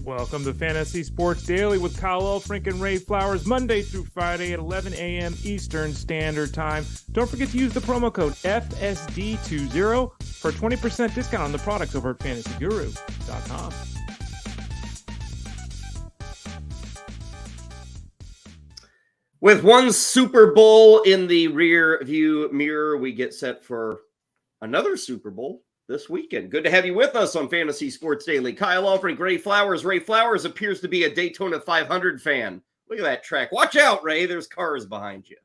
Welcome to Fantasy Sports Daily with Kyle Elfrink and Ray Flowers, Monday through Friday at 11 a.m. Eastern Standard Time. Don't forget to use the promo code FSD20 for a 20% discount on the products over at fantasyguru.com. With one Super Bowl in the rear view mirror, we get set for another Super Bowl this weekend. Good to have you with us on Fantasy Sports Daily. Kyle Elfrink, Ray Flowers. Ray Flowers appears to be a Daytona 500 fan. Look at that track. Watch out, Ray. There's cars behind you.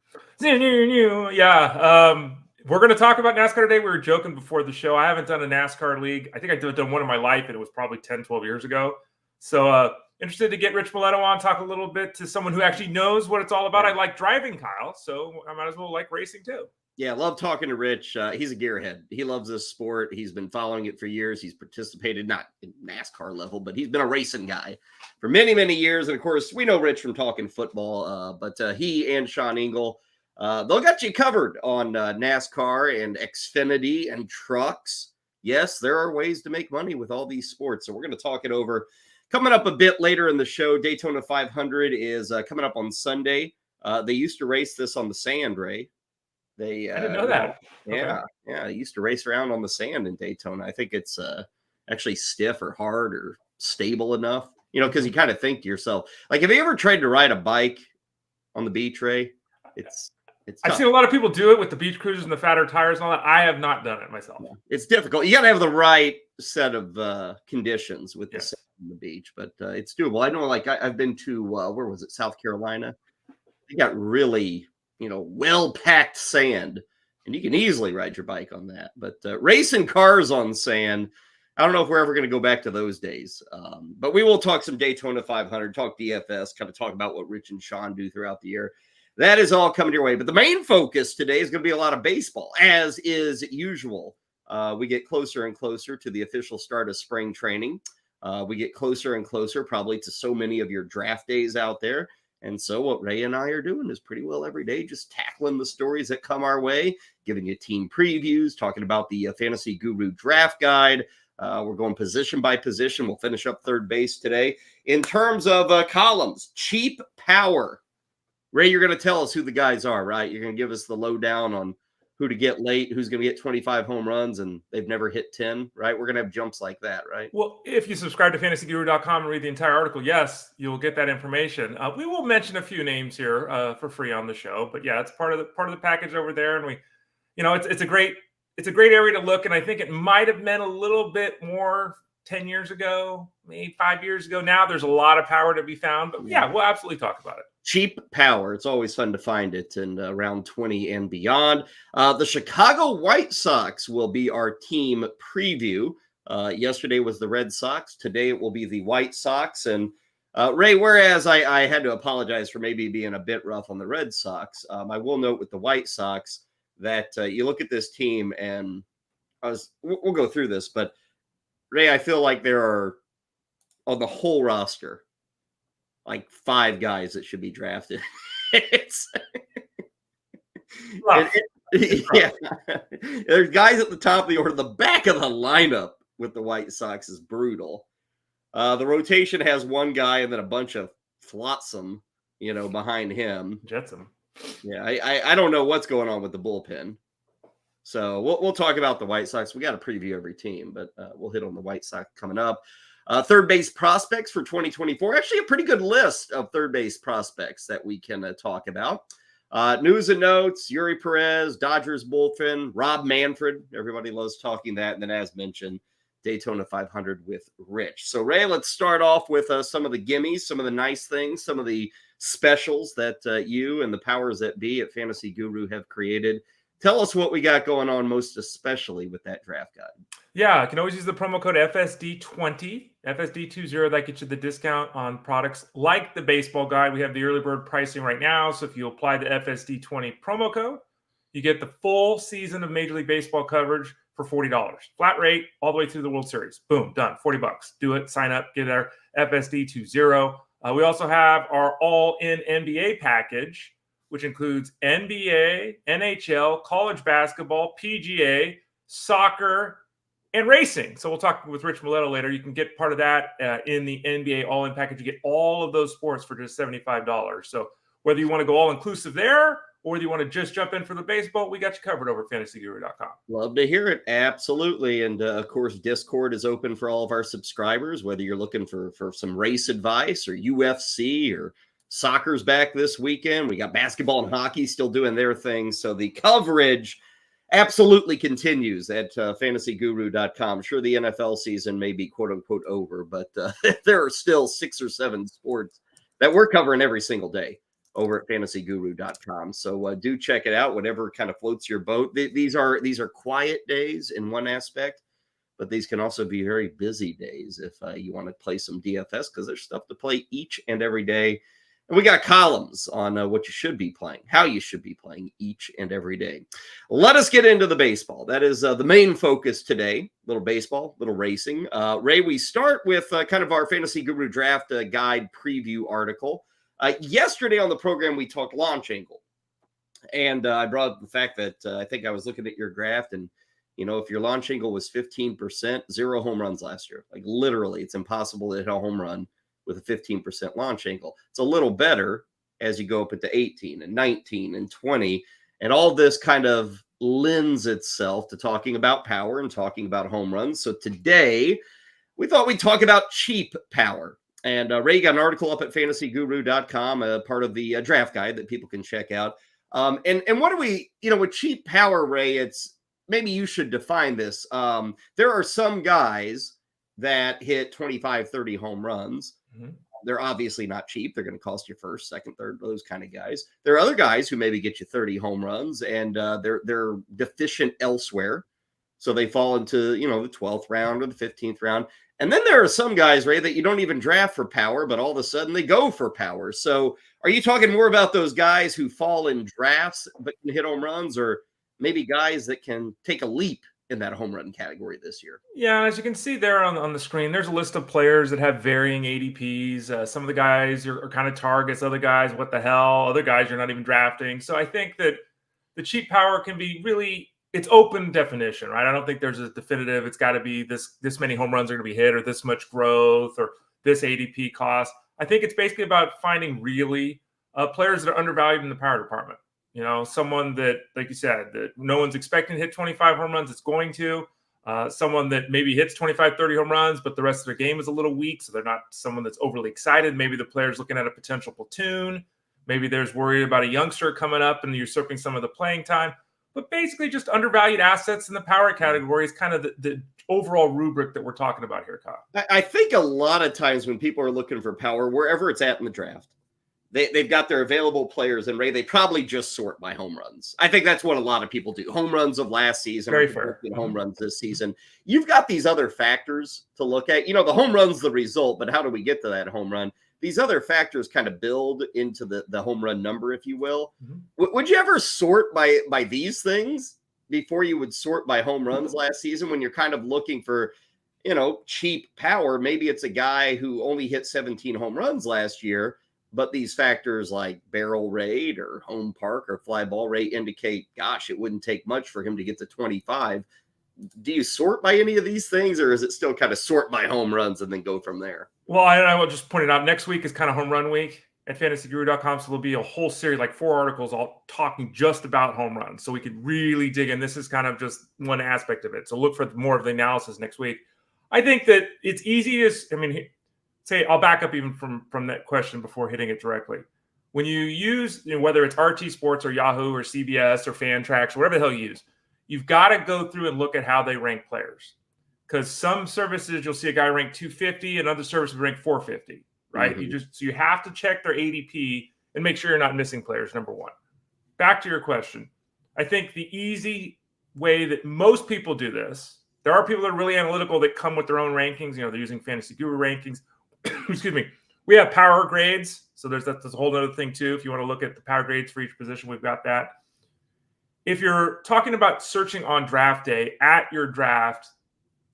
Yeah. We're going to talk about NASCAR today. We were joking before the show. I haven't done a NASCAR league. I think I've done one in my life, and it was probably 10, 12 years ago. So interested to get Rich Maletto on, talk a little bit to someone who actually knows what it's all about. I like driving, Kyle, so I might as well like racing too. Yeah, love talking to Rich. He's a gearhead. He loves this sport. He's been following it for years. He's participated, not in NASCAR level, but he's been a racing guy for many, many years. And, of course, we know Rich from talking football, but he and Sean Engel, they'll got you covered on NASCAR and Xfinity and trucks. Yes, there are ways to make money with all these sports, so we're going to talk it over. Coming up a bit later in the show, Daytona 500 is coming up on Sunday. They used to race this on the sand, Ray. I didn't know that. Yeah, they used to race around on the sand in Daytona. I think it's actually stiff or hard or stable enough, because you kind of think to yourself, like, have you ever tried to ride a bike on the beach, Ray? It's I've tough. seen a lot of people do it with the beach cruisers and the fatter tires and all that. I have not done it myself. Yeah, it's difficult. You got to have the right set of conditions with the sand on the beach, but it's doable. I know, like, I've been to, where was it, South Carolina? They got really well-packed sand, and you can easily ride your bike on that. But racing cars on sand, I don't know if we're ever going to go back to those days. But we will talk some Daytona 500, talk DFS, kind of talk about what Rich and Sean do throughout the year. That is all coming your way. But the main focus today is going to be a lot of baseball, as is usual. We get closer and closer to the official start of spring training. We get closer and closer probably to so many of your draft days out there. And so what Ray and I are doing is pretty well every day, just tackling the stories that come our way, giving you team previews, talking about the Fantasy Guru draft guide. We're going position by position. We'll finish up third base today. In terms of columns, cheap power. Ray, you're going to tell us who the guys are, right? You're going to give us the lowdown on who to get late, who's going to get 25 home runs, and they've never hit 10, right? We're going to have jumps like that, right? Well, if you subscribe to fantasyguru.com and read the entire article, yes, you'll get that information. We will mention a few names here for free on the show, but yeah, it's part of the package over there. And we, it's a great area to look. And I think it might have meant a little bit more 10 years ago, maybe 5 years ago. Now there's a lot of power to be found, but yeah, we'll absolutely talk about it. Cheap power. It's always fun to find it in round 20 and beyond. The Chicago White Sox will be our team preview. Yesterday was the Red Sox. Today it will be the White Sox. And Ray, whereas I had to apologize for maybe being a bit rough on the Red Sox, I will note with the White Sox that you look at this team and we'll go through this, but Ray, I feel like there are on the whole roster like 5 guys that should be drafted. Yeah. There's guys at the top of the order. The back of the lineup with the White Sox is brutal. The rotation has one guy and then a bunch of flotsam, behind him. Jetsam. Yeah, I don't know what's going on with the bullpen. So we'll talk about the White Sox. We got to preview every team, but we'll hit on the White Sox coming up. Third base prospects for 2024. Actually, a pretty good list of third base prospects that we can talk about. News and notes, Eury Perez, Dodgers bullpen, Rob Manfred. Everybody loves talking that. And then, as mentioned, Daytona 500 with Rich. So, Ray, let's start off with some of the gimmies, some of the nice things, some of the specials that you and the powers that be at Fantasy Guru have created. Tell us what we got going on, most especially with that draft guide. Yeah, I can always use the promo code FSD20, FSD20. That gets you the discount on products like the baseball guide. We have the early bird pricing right now. So if you apply the FSD20 promo code, you get the full season of Major League Baseball coverage for $40. Flat rate all the way through the World Series. Boom, done. $40. Do it. Sign up. Get our FSD20. We also have our all-in NBA package, which includes NBA, NHL, college basketball, PGA, soccer, and racing. So we'll talk with Rich Maletto later. You can get part of that in the NBA All-In package. You get all of those sports for just $75. So whether you want to go all-inclusive there or whether you want to just jump in for the baseball, we got you covered over at fantasyguru.com. Love to hear it. Absolutely. And of course, Discord is open for all of our subscribers, whether you're looking for some race advice or UFC or soccer's back this weekend. We got basketball and hockey still doing their thing. So the coverage absolutely continues at fantasyguru.com. Sure, the NFL season may be quote unquote over, but there are still 6 or 7 sports that we're covering every single day over at fantasyguru.com. So do check it out, whatever kind of floats your boat. These are quiet days in one aspect, but these can also be very busy days if you want to play some DFS, because there's stuff to play each and every day. And we got columns on what you should be playing, how you should be playing each and every day. Let us get into the baseball. That is the main focus today. Little baseball, little racing. Ray, we start with kind of our Fantasy Guru Draft Guide preview article. Yesterday on the program, we talked launch angle. And I brought up the fact that I think I was looking at your draft, and, if your launch angle was 15%, 0 home runs last year. Like literally, it's impossible to hit a home run with a 15% launch angle. It's a little better as you go up into 18 and 19 and 20. And all this kind of lends itself to talking about power and talking about home runs. So today, we thought we'd talk about cheap power. And Ray got an article up at fantasyguru.com, part of the draft guide that people can check out. And what do we, with cheap power, Ray, it's maybe you should define this. There are some guys that hit 25, 30 home runs. Mm-hmm. They're obviously not cheap. They're going to cost you first, second, third, those kind of guys. There are other guys who maybe get you 30 home runs and they're deficient elsewhere. So they fall into, the 12th round or the 15th round. And then there are some guys, Ray, that you don't even draft for power, but all of a sudden they go for power. So are you talking more about those guys who fall in drafts but can hit home runs, or maybe guys that can take a leap in that home run category this year? Yeah, as you can see there on the screen, there's a list of players that have varying ADPs. Some of the guys are kind of targets, other guys, what the hell, other guys you're not even drafting. So I think that the cheap power can be really, it's open definition, right? I don't think there's a definitive, it's got to be this many home runs are going to be hit, or this much growth, or this ADP cost. I think it's basically about finding really players that are undervalued in the power department. Someone that, like you said, that no one's expecting to hit 25 home runs, it's going to. Someone that maybe hits 25, 30 home runs, but the rest of their game is a little weak, so they're not someone that's overly excited. Maybe the player's looking at a potential platoon. Maybe there's worry about a youngster coming up and usurping some of the playing time. But basically just undervalued assets in the power category is kind of the overall rubric that we're talking about here, Kyle. I think a lot of times when people are looking for power, wherever it's at in the draft, they've got their available players, and Ray, they probably just sort by home runs. I think that's what a lot of people do. Home runs of last season, very fair. Home runs this season. You've got these other factors to look at. The home run's the result, but how do we get to that home run? These other factors kind of build into the home run number, if you will. Mm-hmm. Would you ever sort by these things before you would sort by home runs last season, when you're kind of looking for, cheap power? Maybe it's a guy who only hit 17 home runs last year, but these factors like barrel rate or home park or fly ball rate indicate, gosh, it wouldn't take much for him to get to 25. Do you sort by any of these things, or is it still kind of sort by home runs and then go from there? Well, I will just point it out. Next week is kind of home run week at fantasyguru.com. So there'll be a whole series, like 4 articles, all talking just about home runs. So we could really dig in. This is kind of just one aspect of it. So look for more of the analysis next week. I think that it's easy to I'll back up even from that question before hitting it directly. When you use, whether it's RT Sports or Yahoo or CBS or Fantrax, whatever the hell you use, you've got to go through and look at how they rank players. Because some services, you'll see a guy rank 250 and other services rank 450, right? Mm-hmm. So you have to check their ADP and make sure you're not missing players, number one. Back to your question. I think the easy way that most people do this, there are people that are really analytical that come with their own rankings. They're using Fantasy Guru rankings. Excuse me. We have power grades. So that's a whole other thing too. If you want to look at the power grades for each position, we've got that. If you're talking about searching on draft day at your draft,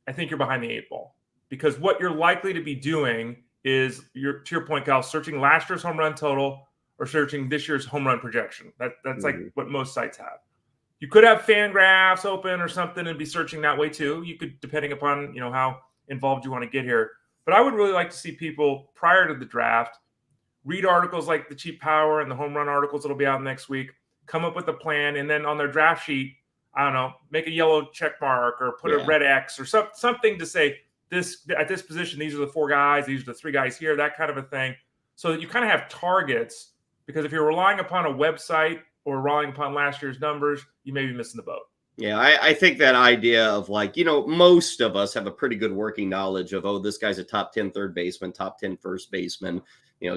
I think you're behind the 8 ball, because what you're likely to be doing is, to your point, Kyle, searching last year's home run total or searching this year's home run projection. That's like what most sites have. You could have Fangraphs open or something and be searching that way too. You could, depending upon, how involved you want to get here. But I would really like to see people prior to the draft read articles like the Cheap Power and the home run articles that'll be out next week, come up with a plan, and then on their draft sheet, I don't know, make a yellow check mark or put a red X or something to say this at this position, these are the 4 guys, these are the 3 guys here, that kind of a thing, so that you kind of have targets. Because if you're relying upon a website or relying upon last year's numbers, you may be missing the boat. Yeah, I think that idea of most of us have a pretty good working knowledge of, this guy's a top 10 third baseman, top 10 first baseman,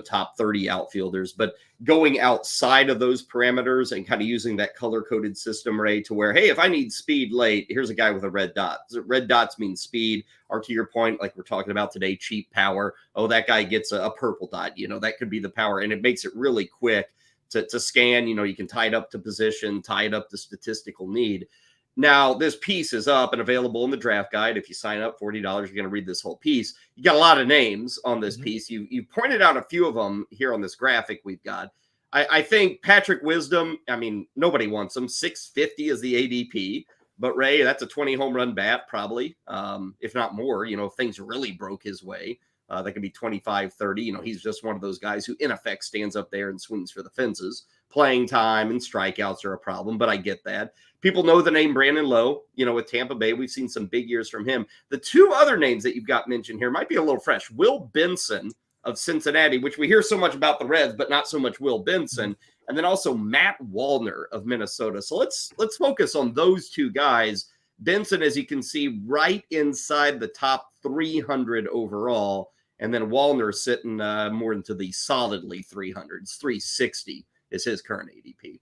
top 30 outfielders. But going outside of those parameters and kind of using that color-coded system, Ray, to where, hey, if I need speed late, here's a guy with a red dot. Red dots mean speed. Or to your point, like we're talking about today, cheap power. Oh, that guy gets a purple dot. That could be the power. And it makes it really quick to scan. You can tie it up to position, tie it up to statistical need. Now, this piece is up and available in the draft guide. If you sign up $40, you're going to read this whole piece. You got a lot of names on this piece. You pointed out a few of them here on this graphic we've got. I think Patrick Wisdom, nobody wants him. 650 is the ADP. But, Ray, that's a 20 home run bat probably, if not more. If things really broke his way. That could be 25, 30. He's just one of those guys who, in effect, stands up there and swings for the fences. Playing time and strikeouts are a problem, but I get that. People know the name Brandon Lowe, with Tampa Bay. We've seen some big years from him. The 2 other names that you've got mentioned here might be a little fresh. Will Benson of Cincinnati, which we hear so much about the Reds, but not so much Will Benson. And then also Matt Wallner of Minnesota. So let's focus on those 2 guys. Benson, as you can see, right inside the top 300 overall. And then Wallner sitting more into the solidly 300s. 360 is his current ADP.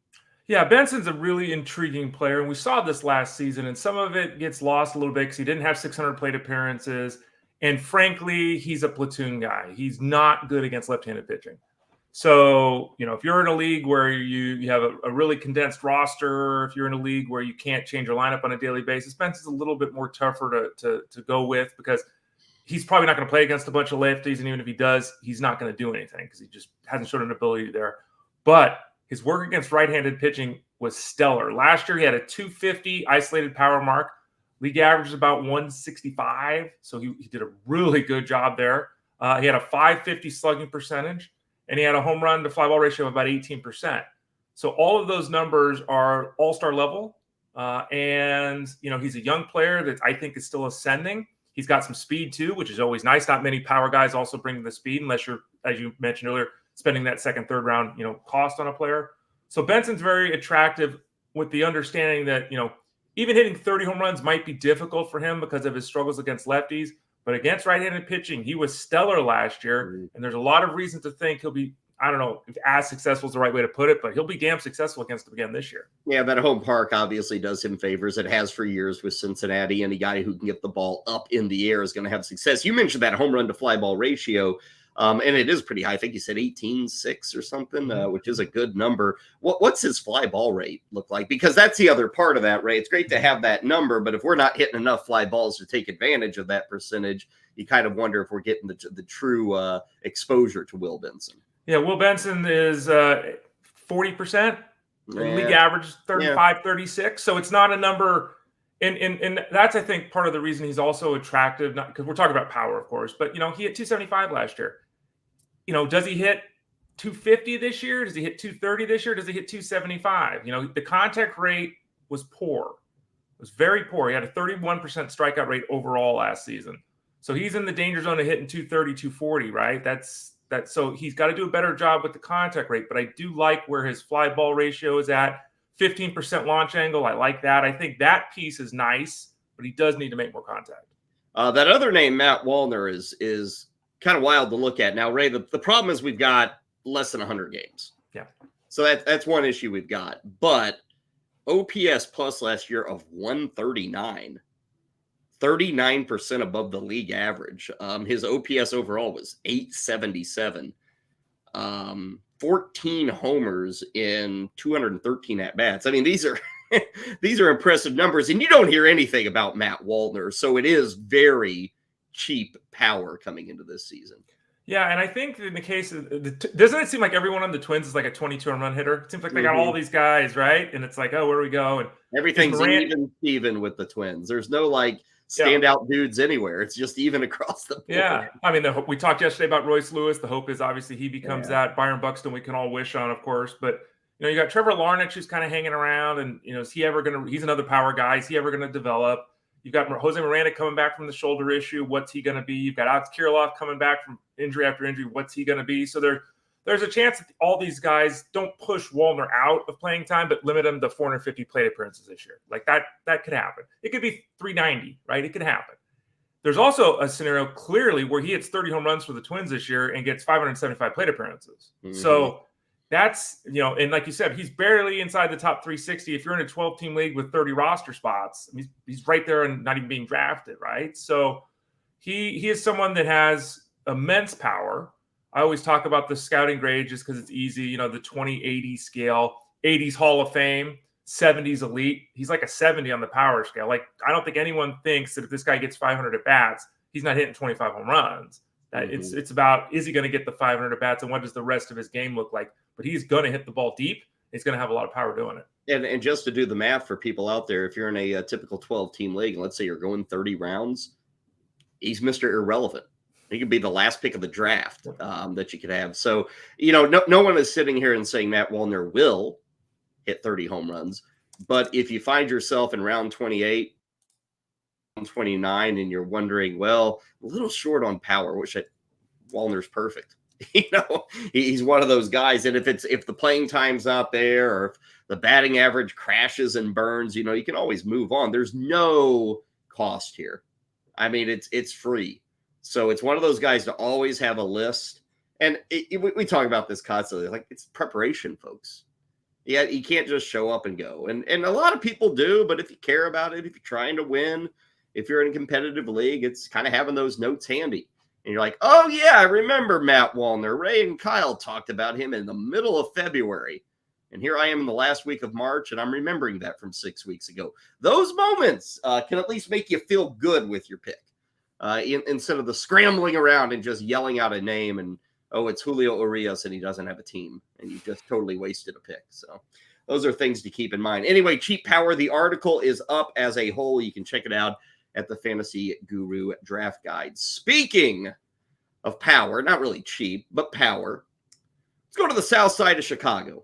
Yeah, Benson's a really intriguing player, and we saw this last season, and some of it gets lost a little bit because he didn't have 600 plate appearances, and frankly, he's a platoon guy. He's not good against left-handed pitching. So, if you're in a league where you have a really condensed roster, if you're in a league where you can't change your lineup on a daily basis, Benson's a little bit more tougher to go with because he's probably not going to play against a bunch of lefties, and even if he does, he's not going to do anything because he just hasn't shown an ability there. But his work against right-handed pitching was stellar. Last year, he had a 250 isolated power mark. League average is about 165, so he did a really good job there. He had a 550 slugging percentage, and he had a home run to fly ball ratio of about 18%. So all of those numbers are all-star level, and he's a young player that I think is still ascending. He's got some speed too, which is always nice. Not many power guys also bring the speed unless you're, as you mentioned earlier, spending that second, third round, cost on a player. So Benson's very attractive with the understanding that, even hitting 30 home runs might be difficult for him because of his struggles against lefties. But against right-handed pitching, he was stellar last year. And there's a lot of reason to think he'll be, I don't know if as successful is the right way to put it, but he'll be damn successful against them again this year. Yeah, that home park obviously does him favors. It has for years with Cincinnati. Any guy who can get the ball up in the air is going to have success. You mentioned that home run to fly ball ratio. And it is pretty high. I think you said 18.6 or something, which is a good number. What's his fly ball rate look like? Because that's the other part of that, Ray. It's great to have that number, but if we're not hitting enough fly balls to take advantage of that percentage, you kind of wonder if we're getting the true exposure to Will Benson. Yeah, Will Benson is 40%. League average 35, 36. So it's not a number. And that's, I think, part of the reason he's also attractive, not because we're talking about power, of course, but, he hit 275 last year. Does he hit 250 this year? Does he hit 230 this year? Does he hit 275? The contact rate was poor. It was very poor. He had a 31% strikeout rate overall last season. So he's in the danger zone of hitting 230, 240, right? So he's got to do a better job with the contact rate, but I do like where his fly ball ratio is at. 15% launch angle. I like that. I think that piece is nice, but he does need to make more contact. That other name, Matt Wallner, is kind of wild to look at. Now, Ray, the problem is we've got less than 100 games. Yeah. So that's one issue we've got. But OPS plus last year of 139, 39% above the league average. His OPS overall was 877. 14 homers in 213 at-bats. I mean, these are impressive numbers, and you don't hear anything about Matt Wallner, so it is very cheap power coming into this season. Yeah, and I think in the case of doesn't it seem like everyone on the Twins is like a 22 home run hitter? It seems like they got all these guys, right? And it's like, oh, where do we go? And Everything's even with the Twins. There's no like standout dudes anywhere. It's just even across the board. Yeah, I mean, we talked yesterday about Royce Lewis. The hope is obviously he becomes that. Byron Buxton, we can all wish on, of course, but you got Trevor Larnach who's kind of hanging around, and is he ever going to? He's another power guy. Is he ever going to develop? You've got Jose Miranda coming back from the shoulder issue. What's he going to be? You've got Alex Kirilloff coming back from injury after injury. What's he going to be? So there's a chance that all these guys don't push Wallner out of playing time, but limit him to 450 plate appearances this year. Like that could happen. It could be 390, right? It could happen. There's also a scenario clearly where he hits 30 home runs for the Twins this year and gets 575 plate appearances. Mm-hmm. So that's, and like you said, he's barely inside the top 360. If you're in a 12-team league with 30 roster spots, he's right there and not even being drafted, right? So he is someone that has immense power. I always talk about the scouting grade just because it's easy, the 20-80 scale, 80s Hall of Fame, 70s elite. He's like a 70 on the power scale. Like, I don't think anyone thinks that if this guy gets 500 at bats, he's not hitting 25 home runs. It's about, is he going to get the 500 at bats and what does the rest of his game look like? But he's going to hit the ball deep. He's going to have a lot of power doing it. And just to do the math for people out there, if you're in a typical 12-team league, and let's say you're going 30 rounds, he's Mr. Irrelevant. He could be the last pick of the draft that you could have. So, no one is sitting here and saying Matt Wallner will hit 30 home runs. But if you find yourself in round 28, 29, and you're wondering, well, a little short on power, which Wallner's perfect. He's one of those guys. And if the playing time's not there, or if the batting average crashes and burns, you can always move on. There's no cost here. I mean, it's free. So it's one of those guys to always have a list. And we talk about this constantly. Like, it's preparation, folks. Yeah, you can't just show up and go. And a lot of people do, but if you care about it, if you're trying to win, if you're in a competitive league, it's kind of having those notes handy. And you're like, oh, yeah, I remember Matt Wallner. Ray and Kyle talked about him in the middle of February. And here I am in the last week of March, and I'm remembering that from 6 weeks ago. Those moments can at least make you feel good with your pick. Instead of the scrambling around and just yelling out a name and, oh, it's Julio Urias and he doesn't have a team, and you just totally wasted a pick. So those are things to keep in mind. Anyway, Cheap Power, the article is up as a whole. You can check it out at the Fantasy Guru Draft Guide. Speaking of power, not really cheap, but power, let's go to the south side of Chicago.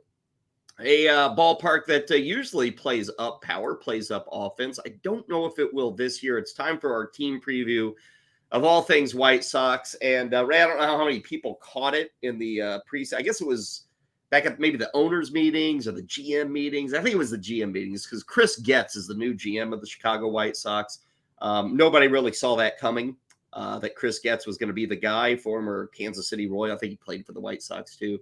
A ballpark that usually plays up power, plays up offense. I don't know if it will this year. It's time for our team preview of all things White Sox. And Ray, I don't know how many people caught it in the I guess it was back at maybe the owners' meetings or the GM meetings. I think it was the GM meetings because Chris Getz is the new GM of the Chicago White Sox. Nobody really saw that coming, that Chris Getz was going to be the guy, former Kansas City Royal. I think he played for the White Sox too.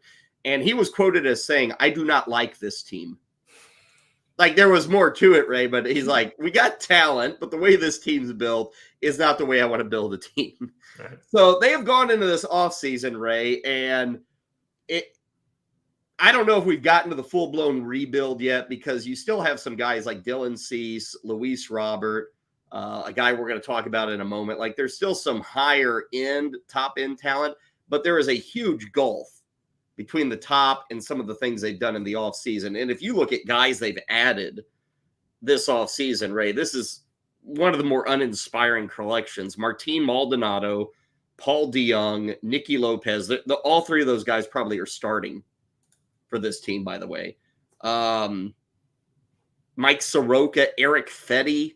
And he was quoted as saying, I do not like this team. Like, there was more to it, Ray, but he's like, we got talent, but the way this team's built is not the way I want to build a team. Right. So they have gone into this offseason, Ray, and I don't know if we've gotten to the full-blown rebuild yet, because you still have some guys like Dylan Cease, Luis Robert, a guy we're going to talk about in a moment. Like, there's still some higher-end, top-end talent, but there is a huge gulf between the top and some of the things they've done in the offseason. And if you look at guys they've added this offseason, Ray, this is one of the more uninspiring collections. Martin Maldonado, Paul DeYoung, Nicky Lopez, all three of those guys probably are starting for this team, by the way. Mike Soroka, Eric Fetty,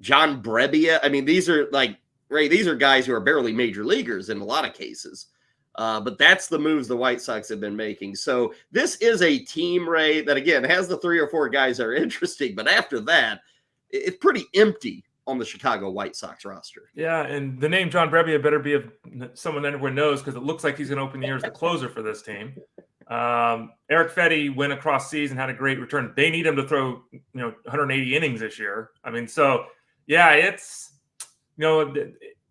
John Brebbia. I mean, these are like, Ray, these are guys who are barely major leaguers in a lot of cases. But that's the moves the White Sox have been making. So this is a team, Ray, that, again, has the 3 or 4 guys that are interesting. But after that, it's pretty empty on the Chicago White Sox roster. Yeah, and the name John Brebbia better be of someone everyone knows, because it looks like he's going to open the year as the closer for this team. Eric Fetty went across season, had a great return. They need him to throw 180 innings this year. I mean, so, yeah, it's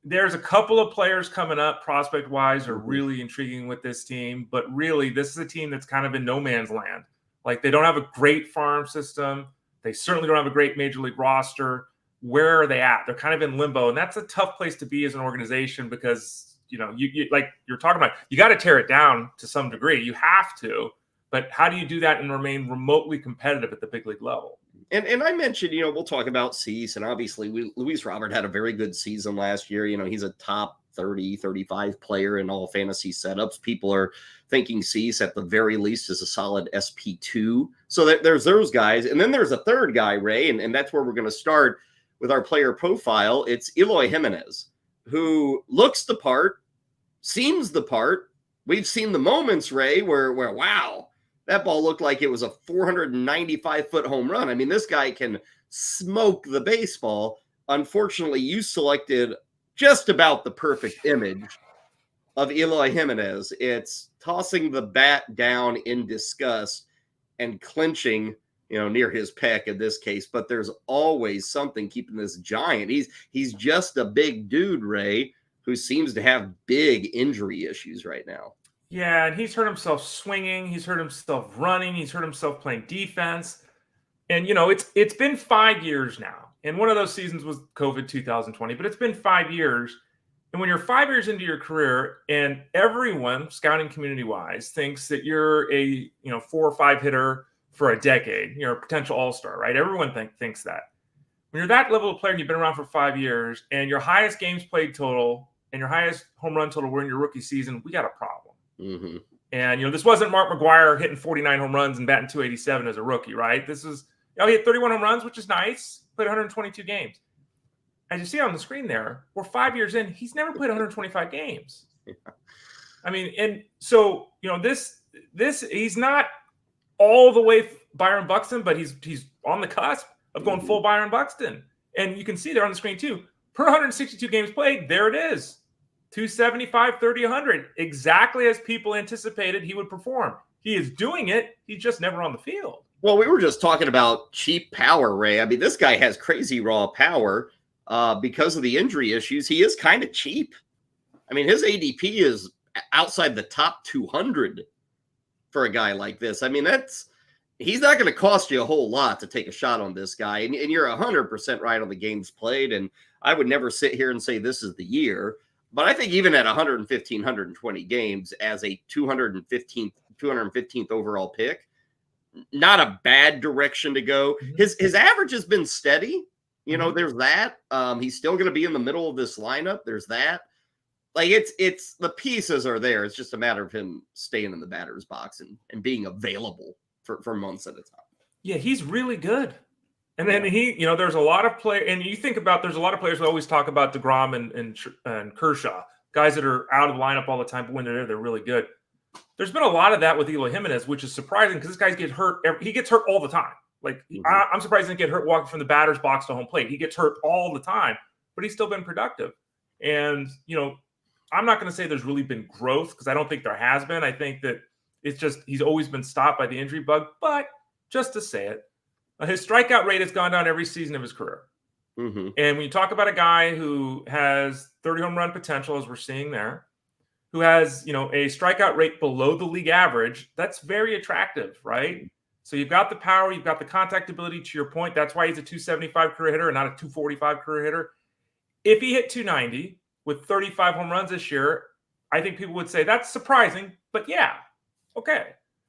there's a couple of players coming up prospect-wise are really intriguing with this team, but really this is a team that's kind of in no man's land. Like, they don't have a great farm system. They certainly don't have a great major league roster. Where are they at? They're kind of in limbo, and that's a tough place to be as an organization, because you like you're talking about, you got to tear it down to some degree. You have to, but how do you do that and remain remotely competitive at the big league level? And I mentioned, we'll talk about Cease, and obviously Luis Robert had a very good season last year. He's a top 30, 35 player in all fantasy setups. People are thinking Cease at the very least is a solid SP2. So there's those guys. And then there's a third guy, Ray, and that's where we're going to start with our player profile. It's Eloy Jimenez, who looks the part, seems the part. We've seen the moments, Ray, where wow, that ball looked like it was a 495-foot home run. I mean, this guy can smoke the baseball. Unfortunately, you selected just about the perfect image of Eloy Jimenez. It's tossing the bat down in disgust and clenching, near his pec in this case. But there's always something keeping this giant. He's just a big dude, Ray, who seems to have big injury issues right now. Yeah, and he's hurt himself swinging. He's hurt himself running. He's hurt himself playing defense. And, it's been 5 years now. And one of those seasons was COVID 2020, but it's been 5 years. And when you're 5 years into your career and everyone, scouting community-wise, thinks that you're a 4 or 5 hitter for a decade, you're a potential all-star, right? Everyone thinks that. When you're that level of player and you've been around for 5 years and your highest games played total and your highest home run total were in your rookie season, we got a problem. Mm-hmm. And, this wasn't Mark McGwire hitting 49 home runs and batting 287 as a rookie, right? This is, he hit 31 home runs, which is nice, played 122 games. As you see on the screen there, we're 5 years in, he's never played 125 games. Yeah. I mean, and so, this he's not all the way Byron Buxton, but he's on the cusp of going full Byron Buxton. And you can see there on the screen too, per 162 games played, there it is. 275, 30, 100, exactly as people anticipated he would perform. He is doing it. He's just never on the field. Well, we were just talking about cheap power, Ray. I mean, this guy has crazy raw power because of the injury issues. He is kind of cheap. I mean, his ADP is outside the top 200 for a guy like this. I mean, he's not going to cost you a whole lot to take a shot on this guy. And you're 100% right on the games played. And I would never sit here and say this is the year. But I think even at 115, 120 games as a 215th overall pick, not a bad direction to go. His average has been steady. There's that. He's still going to be in the middle of this lineup. There's that. Like it's the pieces are there. It's just a matter of him staying in the batter's box and being available for months at a time. Yeah, he's really good. And then there's a lot of players, and you think about, there's a lot of players who always talk about DeGrom and Kershaw, guys that are out of the lineup all the time, but when they're there, they're really good. There's been a lot of that with Eloy Jimenez, which is surprising because this guy gets hurt. He gets hurt all the time. Like, I'm surprised he didn't get hurt walking from the batter's box to home plate. He gets hurt all the time, but he's still been productive. And, I'm not going to say there's really been growth because I don't think there has been. I think that it's just he's always been stopped by the injury bug. But just to say it, his strikeout rate has gone down every season of his career. Mm-hmm. And when you talk about a guy who has 30 home run potential, as we're seeing there, who has, a strikeout rate below the league average, that's very attractive, right? So you've got the power, you've got the contact ability, to your point. That's why he's a 275 career hitter and not a 245 career hitter. If he hit 290 with 35 home runs this year, I think people would say that's surprising, but yeah, okay.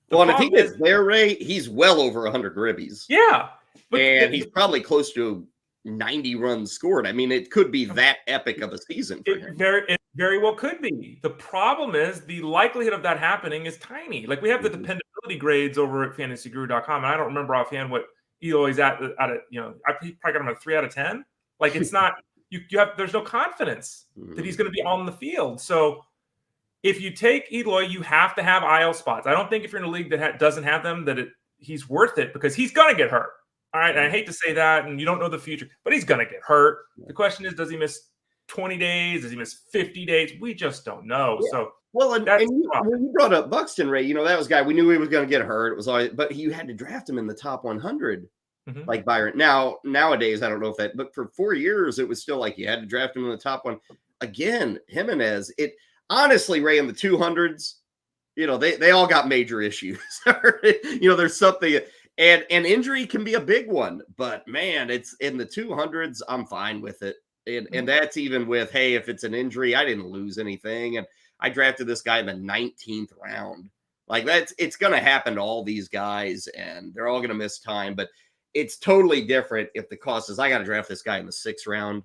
Well, and if he gets there, Ray, he's well over 100 ribbies. Yeah. And he's probably close to 90 runs scored. I mean, it could be that epic of a season for him. It very well could be. The problem is the likelihood of that happening is tiny. Like, we have the dependability grades over at fantasyguru.com, and I don't remember offhand what Eloy's at I probably got him a 3 out of 10. Like, it's not there's no confidence that he's going to be on the field. So if you take Eloy, you have to have IL spots. I don't think if you're in a league that doesn't have them, that he's worth it because he's going to get hurt. All right. And I hate to say that, and you don't know the future, but he's going to get hurt. The question is, does he miss 20 days? Does he miss 50 days? We just don't know. Yeah. So, well, and when you brought up Buxton, Ray, that was a guy we knew he was going to get hurt. It was always, but you had to draft him in the top 100, like Byron. Nowadays, I don't know if that, but for 4 years, it was still like you had to draft him in the top one. Again, Jimenez, honestly, Ray, in the 200s, they all got major issues. There's something, and injury can be a big one, but man, it's in the 200s. I'm fine with it. And that's even with, hey, if it's an injury, I didn't lose anything. And I drafted this guy in the 19th round. Like it's going to happen to all these guys, and they're all going to miss time. But it's totally different if the cost is I got to draft this guy in the 6th round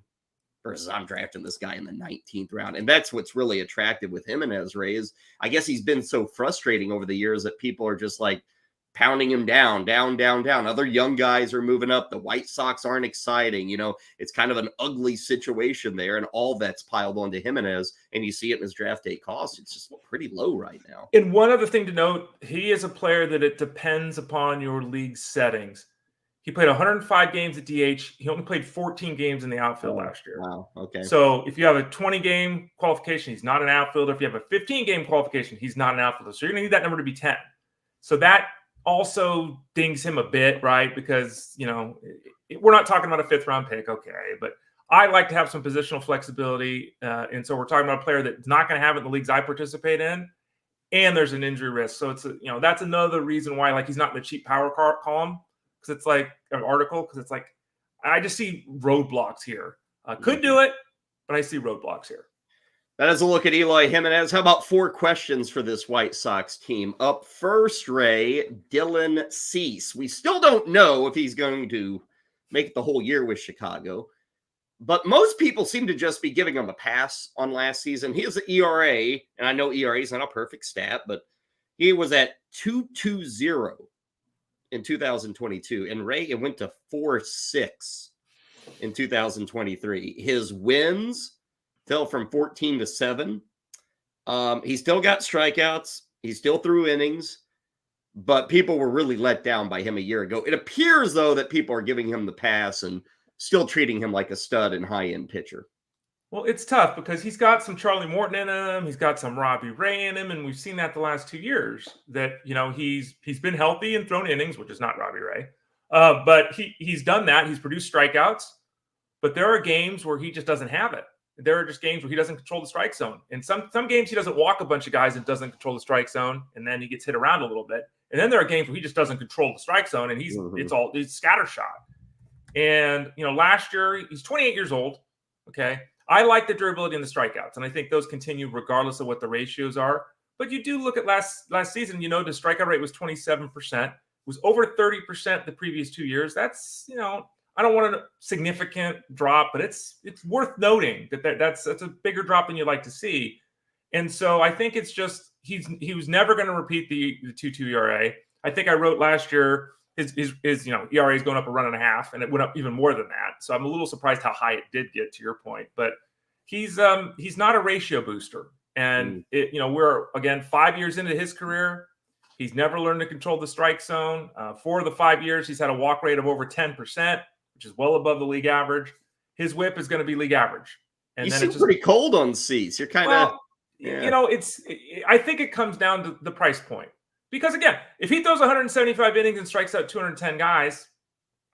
versus I'm drafting this guy in the 19th round. And that's what's really attractive with Jimenez, Ray, is I guess he's been so frustrating over the years that people are just like pounding him down. Other young guys are moving up. The White Sox aren't exciting. It's kind of an ugly situation there, and all that's piled onto Jimenez, and you see it in his draft day cost. It's just pretty low right now. And one other thing to note, he is a player that it depends upon your league settings. He played 105 games at DH. He only played 14 games in the outfield last year. Wow. Okay. So if you have a 20-game qualification, he's not an outfielder. If you have a 15-game qualification, he's not an outfielder. So you're going to need that number to be 10. So that also dings him a bit, right? Because, we're not talking about a 5th-round pick, okay. But I like to have some positional flexibility. And so we're talking about a player that's not going to have it in the leagues I participate in. And there's an injury risk. So it's, that's another reason why, like, he's not in the cheap power column. Because it's like an article, because it's like, I just see roadblocks here. Could do it, but I see roadblocks here. That is a look at Eloy Jimenez. How about 4 questions for this White Sox team? Up first, Ray, Dylan Cease. We still don't know if he's going to make it the whole year with Chicago, but most people seem to just be giving him a pass on last season. His ERA, and I know ERA is not a perfect stat, but he was at 2.20 in 2022, and Ray, it went to 4.6 in 2023. His wins fell from 14 to 7. He still got strikeouts. He still threw innings, but people were really let down by him a year ago. It appears, though, that people are giving him the pass and still treating him like a stud and high-end pitcher. Well, it's tough because he's got some Charlie Morton in him. He's got some Robbie Ray in him. And we've seen that the last 2 years that, he's been healthy and thrown innings, which is not Robbie Ray. But he's done that. He's produced strikeouts. But there are games where he just doesn't have it. There are just games where he doesn't control the strike zone. And some games he doesn't walk a bunch of guys and doesn't control the strike zone. And then he gets hit around a little bit. And then there are games where he just doesn't control the strike zone. And it's scattershot. And, last year, he's 28 years old. Okay. I like the durability and the strikeouts, and I think those continue regardless of what the ratios are. But you do look at last season, the strikeout rate was 27%. It was over 30% the previous 2 years. That's, I don't want a significant drop, but it's worth noting that's a bigger drop than you'd like to see. And so I think it's just he was never going to repeat the 2.2 ERA. I think I wrote last year his ERA is going up a run and a half, and it went up even more than that. So I'm a little surprised how high it did get, to your point. But he's not a ratio booster, and we're again 5 years into his career. He's never learned to control the strike zone. 4 of the 5 years, he's had a walk rate of over 10%, which is well above the league average. His whip is going to be league average. And you then seem pretty cold on Cease. You're kind of, I think it comes down to the price point. Because, again, if he throws 175 innings and strikes out 210 guys,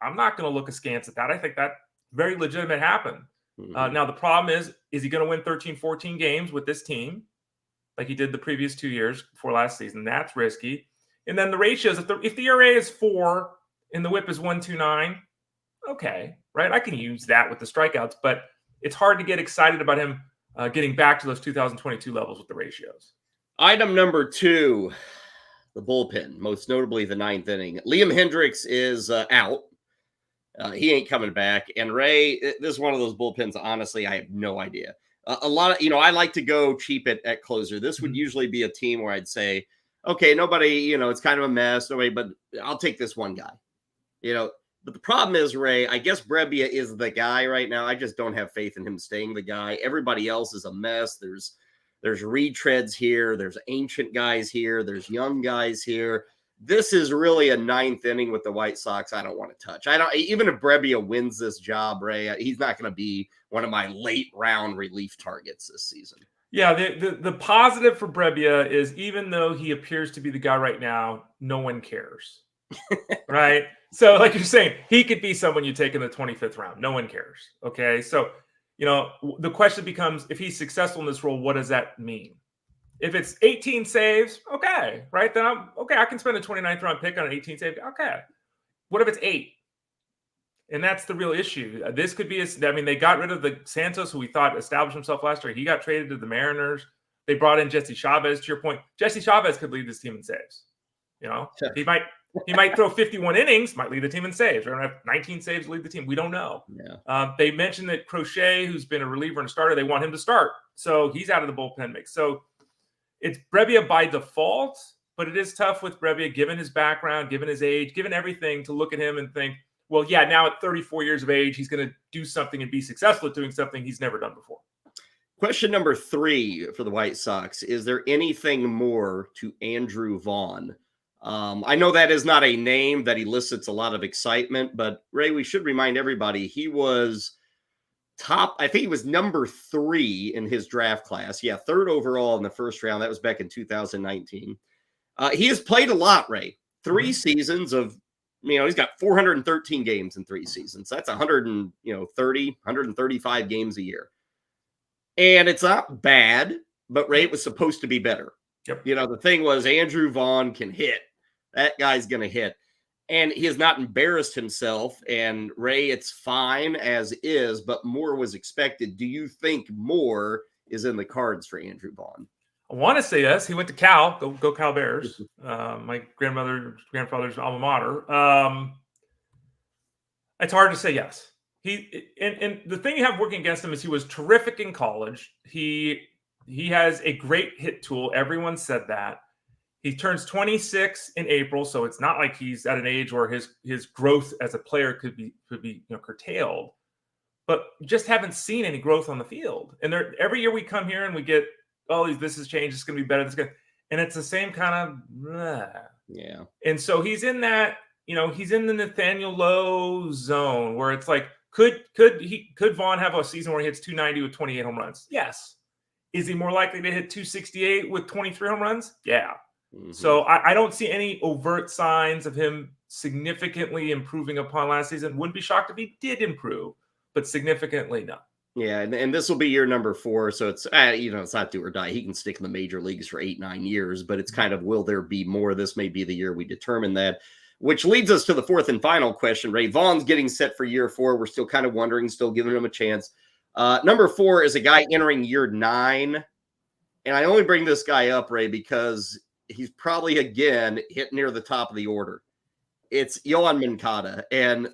I'm not going to look askance at that. I think that very legitimate happened. Mm-hmm. Now, the problem is he going to win 13, 14 games with this team like he did the previous 2 years before last season? That's risky. And then the ratios, if the ERA is 4 and the whip is 1.29, okay, right? I can use that with the strikeouts, but it's hard to get excited about him getting back to those 2022 levels with the ratios. Item number 2. The bullpen, most notably the 9th inning. Liam Hendriks is out. He ain't coming back. And Ray, this is one of those bullpens, honestly, I have no idea. A lot of, I like to go cheap at closer. This would usually be a team where I'd say, okay, nobody, it's kind of a mess, but I'll take this one guy. But the problem is, Ray, I guess Brebbia is the guy right now. I just don't have faith in him staying the guy. Everybody else is a mess. There's retreads here. There's ancient guys here. There's young guys here. This is really a 9th inning with the White Sox I don't want to touch. Even if Brebbia wins this job, Ray, he's not going to be one of my late round relief targets this season. Yeah, the positive for Brebbia is even though he appears to be the guy right now, no one cares. Right? So like you're saying, he could be someone you take in the 25th round. No one cares. Okay. So, the question becomes, if he's successful in this role, what does that mean? If it's 18 saves, okay, right? Then I can spend a 29th round pick on an 18 save. Okay. What if it's 8? And that's the real issue. This could be, they got rid of the Santos, who we thought established himself last year. He got traded to the Mariners. They brought in Jesse Chavez. To your point, Jesse Chavez could lead this team in saves. He might throw 51 innings, might lead the team in saves. We're going to have 19 saves to lead the team. We don't know. Yeah. They mentioned that Crochet, who's been a reliever and a starter, they want him to start. So he's out of the bullpen mix. So it's Brebbia by default, but it is tough with Brebbia, given his background, given his age, given everything, to look at him and think, well, yeah, now at 34 years of age, he's going to do something and be successful at doing something he's never done before. Question number 3 for the White Sox. Is there anything more to Andrew Vaughn? I know that is not a name that elicits a lot of excitement, but Ray, we should remind everybody he was I think he was number 3 in his draft class. Yeah, 3rd overall in the first round. That was back in 2019. He has played a lot, Ray. 3 seasons of, he's got 413 games in 3 seasons. That's 135 games a year. And it's not bad, but Ray, it was supposed to be better. Yep. The thing was Andrew Vaughn can hit. That guy's going to hit. And he has not embarrassed himself. And Ray, it's fine as is, but more was expected. Do you think more is in the cards for Andrew Vaughn? I want to say yes. He went to Cal. Go Cal Bears. My grandfather's alma mater. It's hard to say yes. And the thing you have working against him is he was terrific in college. He has a great hit tool. Everyone said that. He turns 26 in April, so it's not like he's at an age where his growth as a player could be curtailed. But just haven't seen any growth on the field. And every year we come here and we get, this has changed. It's going to be better. And it's the same kind of yeah. And so he's in that, he's in the Nathaniel Lowe zone where it's like, could Vaughn have a season where he hits 290 with 28 home runs? Yes. Is he more likely to hit 268 with 23 home runs? Yeah. Mm-hmm. So I don't see any overt signs of him significantly improving upon last season. Wouldn't be shocked if he did improve, but significantly no. Yeah, and this will be year number 4, so it's it's not do or die. He can stick in the major leagues for 8-9 years, but it's kind of, will there be more? This may be the year we determine that, which leads us to the 4th and final question. Ray, Vaughn's getting set for year 4. We're still kind of wondering, still giving him a chance. Number 4 is a guy entering year 9, and I only bring this guy up, Ray, because he's probably again hit near the top of the order. It's Yohan Moncada, and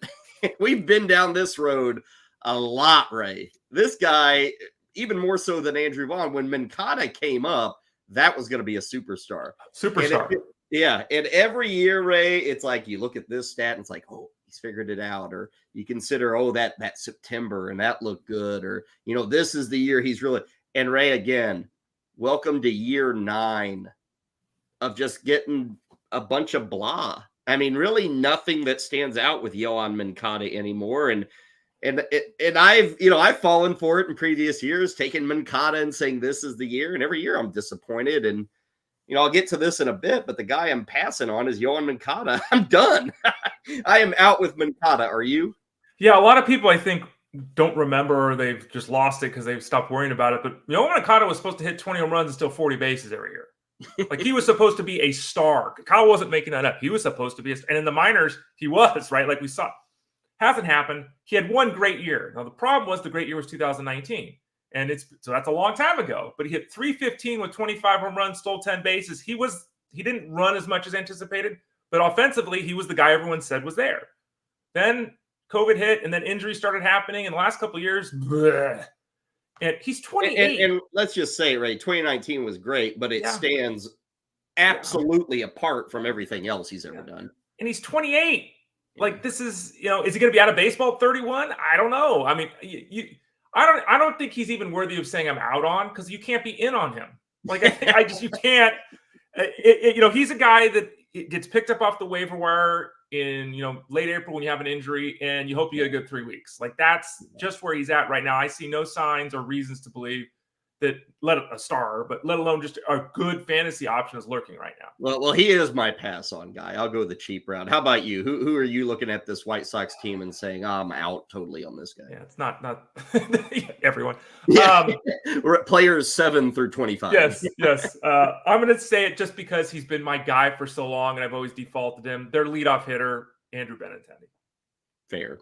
we've been down this road a lot, Ray. This guy, even more so than Andrew Vaughn, when Moncada came up, that was going to be a superstar. And every year, Ray, it's like you look at this stat and it's like, he's figured it out. Or you consider, that September and that looked good. Or, this is the year he's really. And Ray, again, welcome to year 9 of just getting a bunch of blah. I mean, really nothing that stands out with Yohan Moncada anymore. And I've fallen for it in previous years, taking Moncada and saying this is the year, and every year I'm disappointed. And I'll get to this in a bit, but the guy I'm passing on is Yohan Moncada. I'm done. I am out with Moncada. Are you? Yeah, a lot of people I think don't remember, or they've just lost it because they've stopped worrying about it. But Yohan Moncada was supposed to hit 20 home runs and steal 40 bases every year. Like, he was supposed to be a star. Kyle wasn't making that up. He was supposed to be, and in the minors, he was, right? Like we saw. Hasn't happened. He had one great year. Now, the problem was the great year was 2019. And so that's a long time ago. But he hit 315 with 25 home runs, stole 10 bases. He didn't run as much as anticipated, but offensively, he was the guy everyone said was there. Then COVID hit, and then injuries started happening. In the last couple of years, bleh. And he's 28. And let's just say, right, 2019 was great, but it stands absolutely apart from everything else he's ever done. And he's 28. Like, this is, is he going to be out of baseball at 31? I don't know. I mean, I don't think he's even worthy of saying I'm out on, because you can't be in on him. Like, you can't. He's a guy that gets picked up off the waiver wire in, late April when you have an injury, and you hope you get a good 3 weeks. Like, that's just where he's at right now. I see no signs or reasons to believe that let alone just a good fantasy option is lurking right now. Well, he is my pass on guy. I'll go the cheap route. How about you? Who are you looking at this White Sox team and saying, I'm out totally on this guy? Yeah, it's not everyone. We're at players 7 through 25. Yes. I'm going to say it just because he's been my guy for so long, and I've always defaulted him. Their leadoff hitter, Andrew Benintendi. Fair.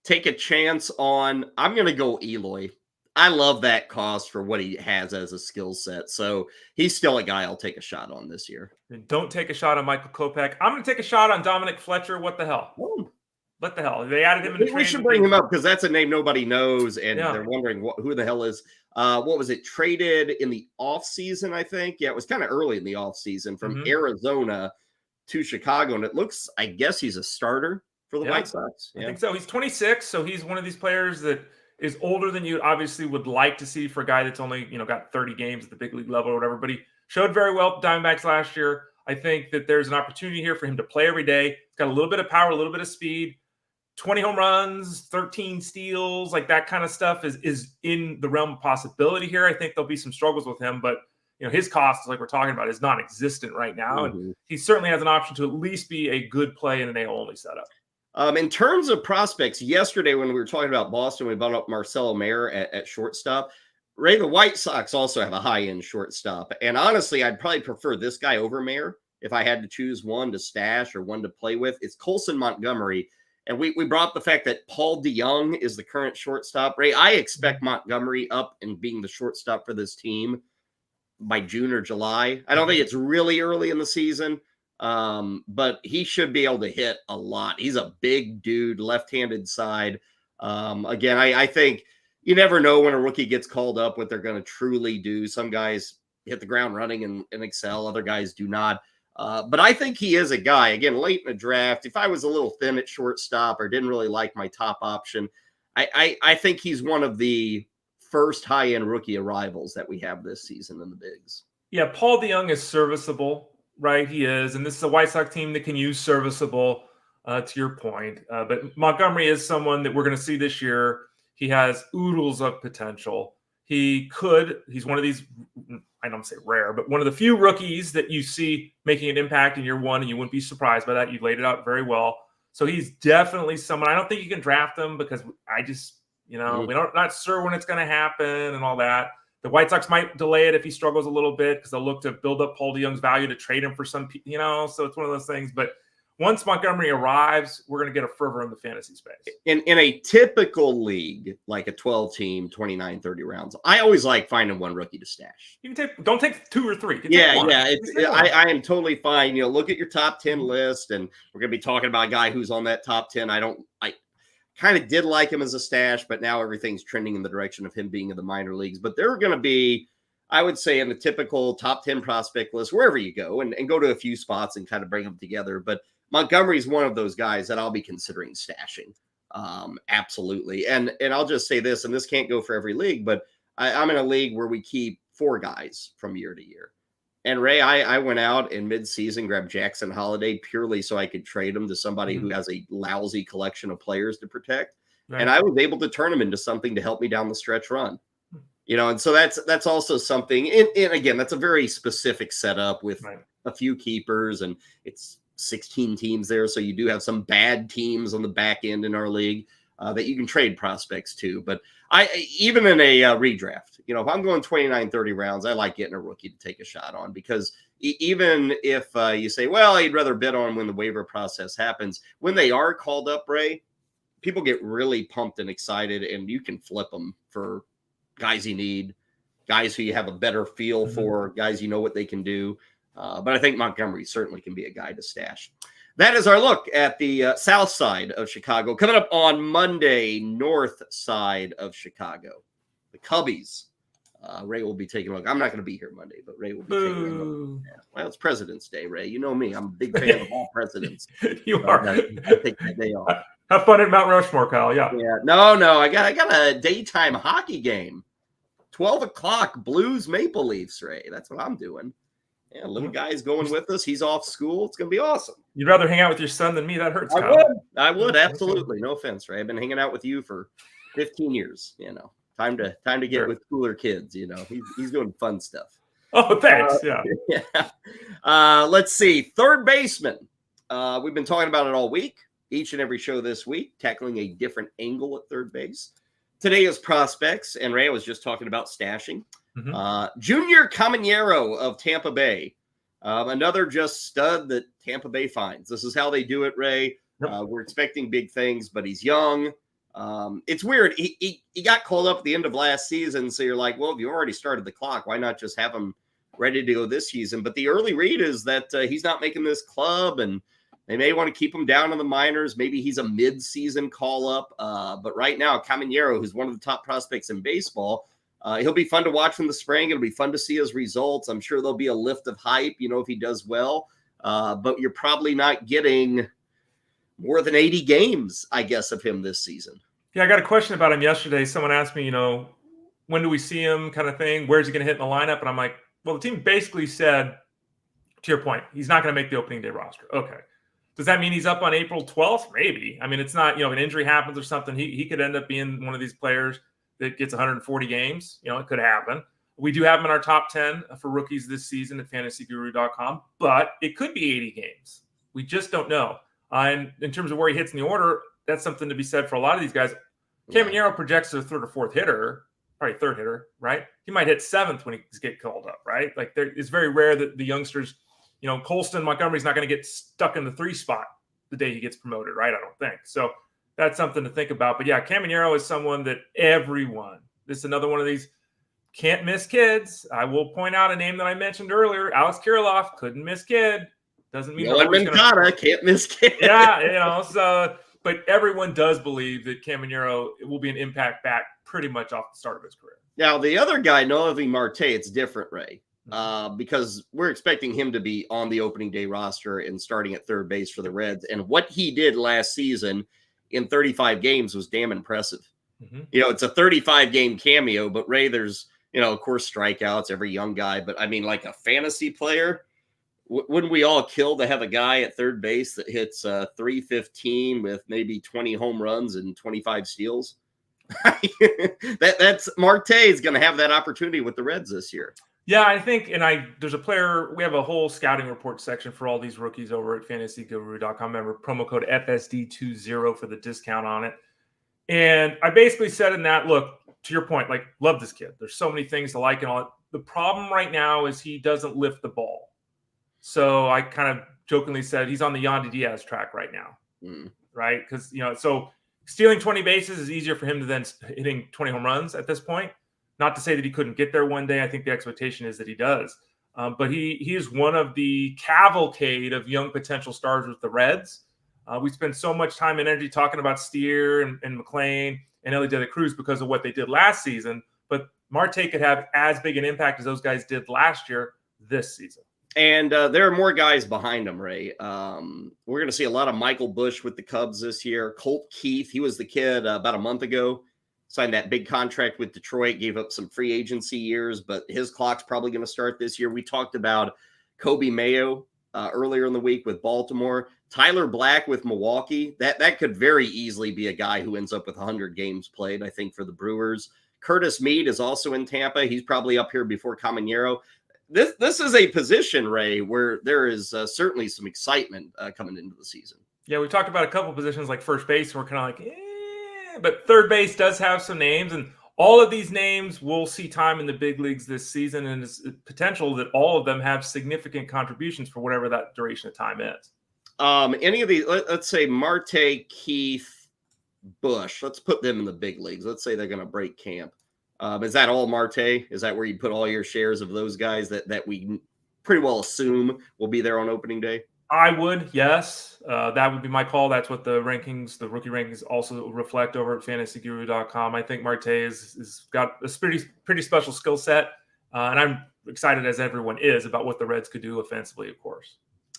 take a chance on, I'm going to go Eloy. I love that cost for what he has as a skill set. So he's still a guy I'll take a shot on this year. And don't take a shot on Michael Kopech. I'm going to take a shot on Dominic Fletcher. What the hell? Oh. What the hell? They added him in the We should bring him up because that's a name nobody knows, and Yeah. they're wondering who the hell is. What was it? Traded in the offseason, I think. Yeah, it was kind of early in the offseason from Arizona to Chicago, and it looks, I guess he's a starter for the White Sox. I think so. He's 26, so he's one of these players that is older than you obviously would like to see for a guy that's only, got 30 games at the big league level or whatever, but he showed very well at the Diamondbacks last year. I think that there's an opportunity here for him to play every day. He's got a little bit of power, a little bit of speed. 20 home runs, 13 steals, like that kind of stuff is in the realm of possibility here. I think there'll be some struggles with him, but his cost, like we're talking about, is non-existent right now. And he certainly has an option to at least be a good play in an AL-only setup. In terms of prospects, yesterday when we were talking about Boston, we brought up Marcelo Mayer at shortstop. Ray, the White Sox also have a high-end shortstop. And honestly, I'd probably prefer this guy over Mayer if I had to choose one to stash or one to play with. It's Colson Montgomery. And we brought up the fact that Paul DeYoung is the current shortstop. Ray, I expect Montgomery up and being the shortstop for this team by June or July. I don't think it's really early in the season, but he should be able to hit a lot. He's a big dude, left-handed side. Again, I think you never know when a rookie gets called up what they're going to truly do. Some guys hit the ground running and excel. Other guys do not. But I think he is a guy, again, late in the draft. If I was a little thin at shortstop or didn't really like my top option, I think he's one of the first high-end rookie arrivals that we have this season in the bigs. Yeah, Paul DeYoung is serviceable, right? He is. And this is a White Sox team that can use serviceable, to your point. But Montgomery is someone that we're going to see this year. He has oodles of potential. He's one of these, I don't say rare, but one of the few rookies that you see making an impact in year one, and you wouldn't be surprised by that. You laid it out very well. So he's definitely someone. I don't think you can draft him because I just, we're not sure when it's going to happen and all that. The White Sox might delay it if he struggles a little bit because they'll look to build up Paul DeYoung's value to trade him for some, so it's one of those things. But once Montgomery arrives, we're going to get a fervor in the fantasy space. In a typical league, like a 12-team, 29, 30 rounds, I always like finding one rookie to stash. You can don't take two or three. I am totally fine. Look at your top 10 list, and we're going to be talking about a guy who's on that top 10. I kind of did like him as a stash, but now everything's trending in the direction of him being in the minor leagues. But there are going to be, I would say, in the typical top 10 prospect list, wherever you go, and go to a few spots and kind of bring them together. But Montgomery is one of those guys that I'll be considering stashing. Absolutely. And I'll just say this, and this can't go for every league, but I'm in a league where we keep 4 guys from year to year. And Ray, I went out in mid-season, grabbed Jackson Holiday purely so I could trade him to somebody who has a lousy collection of players to protect. Right. And I was able to turn him into something to help me down the stretch run. And so that's also something. And again, that's a very specific setup with a few keepers, and it's 16 teams there. So you do have some bad teams on the back end in our league that you can trade prospects to. But even in a redraft, if I'm going 29, 30 rounds, I like getting a rookie to take a shot on, because even if you say, well, I'd rather bid on when the waiver process happens, when they are called up, Ray, people get really pumped and excited, and you can flip them for guys you need, guys who you have a better feel for, guys you know what they can do. But I think Montgomery certainly can be a guy to stash. That is our look at the south side of Chicago. Coming up on Monday, north side of Chicago, the Cubbies. Ray will be taking a look. I'm not going to be here Monday, but Ray will be taking a look. Yeah. Well, it's President's Day, Ray. You know me. I'm a big fan of all presidents. You are. I take that day off. Have fun at Mount Rushmore, Kyle. Yeah. No. I got a daytime hockey game. 12 o'clock, Blues Maple Leafs, Ray. That's what I'm doing. Yeah, little guy's going with us. He's off school. It's going to be awesome. You'd rather hang out with your son than me. That hurts, Kyle. I would. Absolutely. No offense, Ray. I've been hanging out with you for 15 years. Time to get with cooler kids. He's doing fun stuff. Oh, thanks. Let's see. Third baseman. We've been talking about it all week. Each and every show this week, tackling a different angle at third base. Today is prospects, and Ray was just talking about stashing. Junior Caminero of Tampa Bay. Another just stud that Tampa Bay finds. This is how they do it, Ray. We're expecting big things, but he's young. It's weird. He got called up at the end of last season, so you're like, well, if you already started the clock, why not just have him ready to go this season? But the early read is that he's not making this club, and they may want to keep him down in the minors. Maybe he's a mid-season call-up. But right now, Caminero, who's one of the top prospects in baseball, he'll be fun to watch in the spring. It'll be fun to see his results. I'm sure there'll be a lift of hype, if he does well. But you're probably not getting more than 80 games, I guess, of him this season. Yeah, I got a question about him yesterday. Someone asked me, when do we see him kind of thing? Where's he going to hit in the lineup? And I'm like, well, the team basically said, to your point, he's not going to make the opening day roster. Okay. Does that mean he's up on April 12th? Maybe. I mean, it's not, if an injury happens or something, he could end up being one of these players that gets 140 games. It could happen. We do have him in our top 10 for rookies this season at fantasyguru.com, but it could be 80 games. We just don't know. And in terms of where he hits in the order, that's something to be said for a lot of these guys. Caminero projects as a third or fourth hitter, probably third hitter, right? He might hit seventh when he gets called up, right? Like it's very rare that the youngsters, Colston, Montgomery's not going to get stuck in the 3 spot the day he gets promoted, right? I don't think. So that's something to think about. But yeah, Caminero is someone that this is another one of these can't miss kids. I will point out a name that I mentioned earlier, Alex Kirilloff, couldn't miss kid. Doesn't mean Moncada can't miss kid. Yeah, so but everyone does believe that Caminero will be an impact back pretty much off the start of his career. Now, the other guy, Noelvi Marte, it's different, Ray, because we're expecting him to be on the opening day roster and starting at third base for the Reds. And what he did last season in 35 games was damn impressive. Mm-hmm. It's a 35-game cameo, but Ray, there's, of course, strikeouts, every young guy. But I mean, like a fantasy player, wouldn't we all kill to have a guy at third base that hits 315 with maybe 20 home runs and 25 steals? That's Marte is going to have that opportunity with the Reds this year. Yeah, I think, there's a player, we have a whole scouting report section for all these rookies over at fantasyguru.com. Remember, promo code FSD20 for the discount on it. And I basically said in that, look, to your point, like, love this kid. There's so many things to like and all. The problem right now is he doesn't lift the ball. So I kind of jokingly said he's on the Yandy Diaz track right now, right? Because, so stealing 20 bases is easier for him than hitting 20 home runs at this point. Not to say that he couldn't get there one day. I think the expectation is that he does. But he is one of the cavalcade of young potential stars with the Reds. We spend so much time and energy talking about Steer and McLean and Ellie De La Cruz because of what they did last season. But Marte could have as big an impact as those guys did last year this season. And there are more guys behind him, Ray. We're going to see a lot of Michael Busch with the Cubs this year. Colt Keith, he was the kid about a month ago, signed that big contract with Detroit, gave up some free agency years, but his clock's probably going to start this year. We talked about Coby Mayo earlier in the week with Baltimore. Tyler Black with Milwaukee. That could very easily be a guy who ends up with 100 games played, I think, for the Brewers. Curtis Mead is also in Tampa. He's probably up here before Caminero. This is a position, Ray, where there is certainly some excitement coming into the season. Yeah, we talked about a couple positions like first base, and we're kind of like, but third base does have some names, and all of these names will see time in the big leagues this season, and it's potential that all of them have significant contributions for whatever that duration of time is. Any of these, let's say Marte, Keith, Busch, let's put them in the big leagues. Let's say they're going to break camp. Is that all Marte? Is that where you put all your shares of those guys that we pretty well assume will be there on opening day? I would, yes. That would be my call. That's what the rookie rankings also reflect over at fantasyguru.com. I think Marte is got a pretty special skill set. And I'm excited, as everyone is, about what the Reds could do offensively, of course.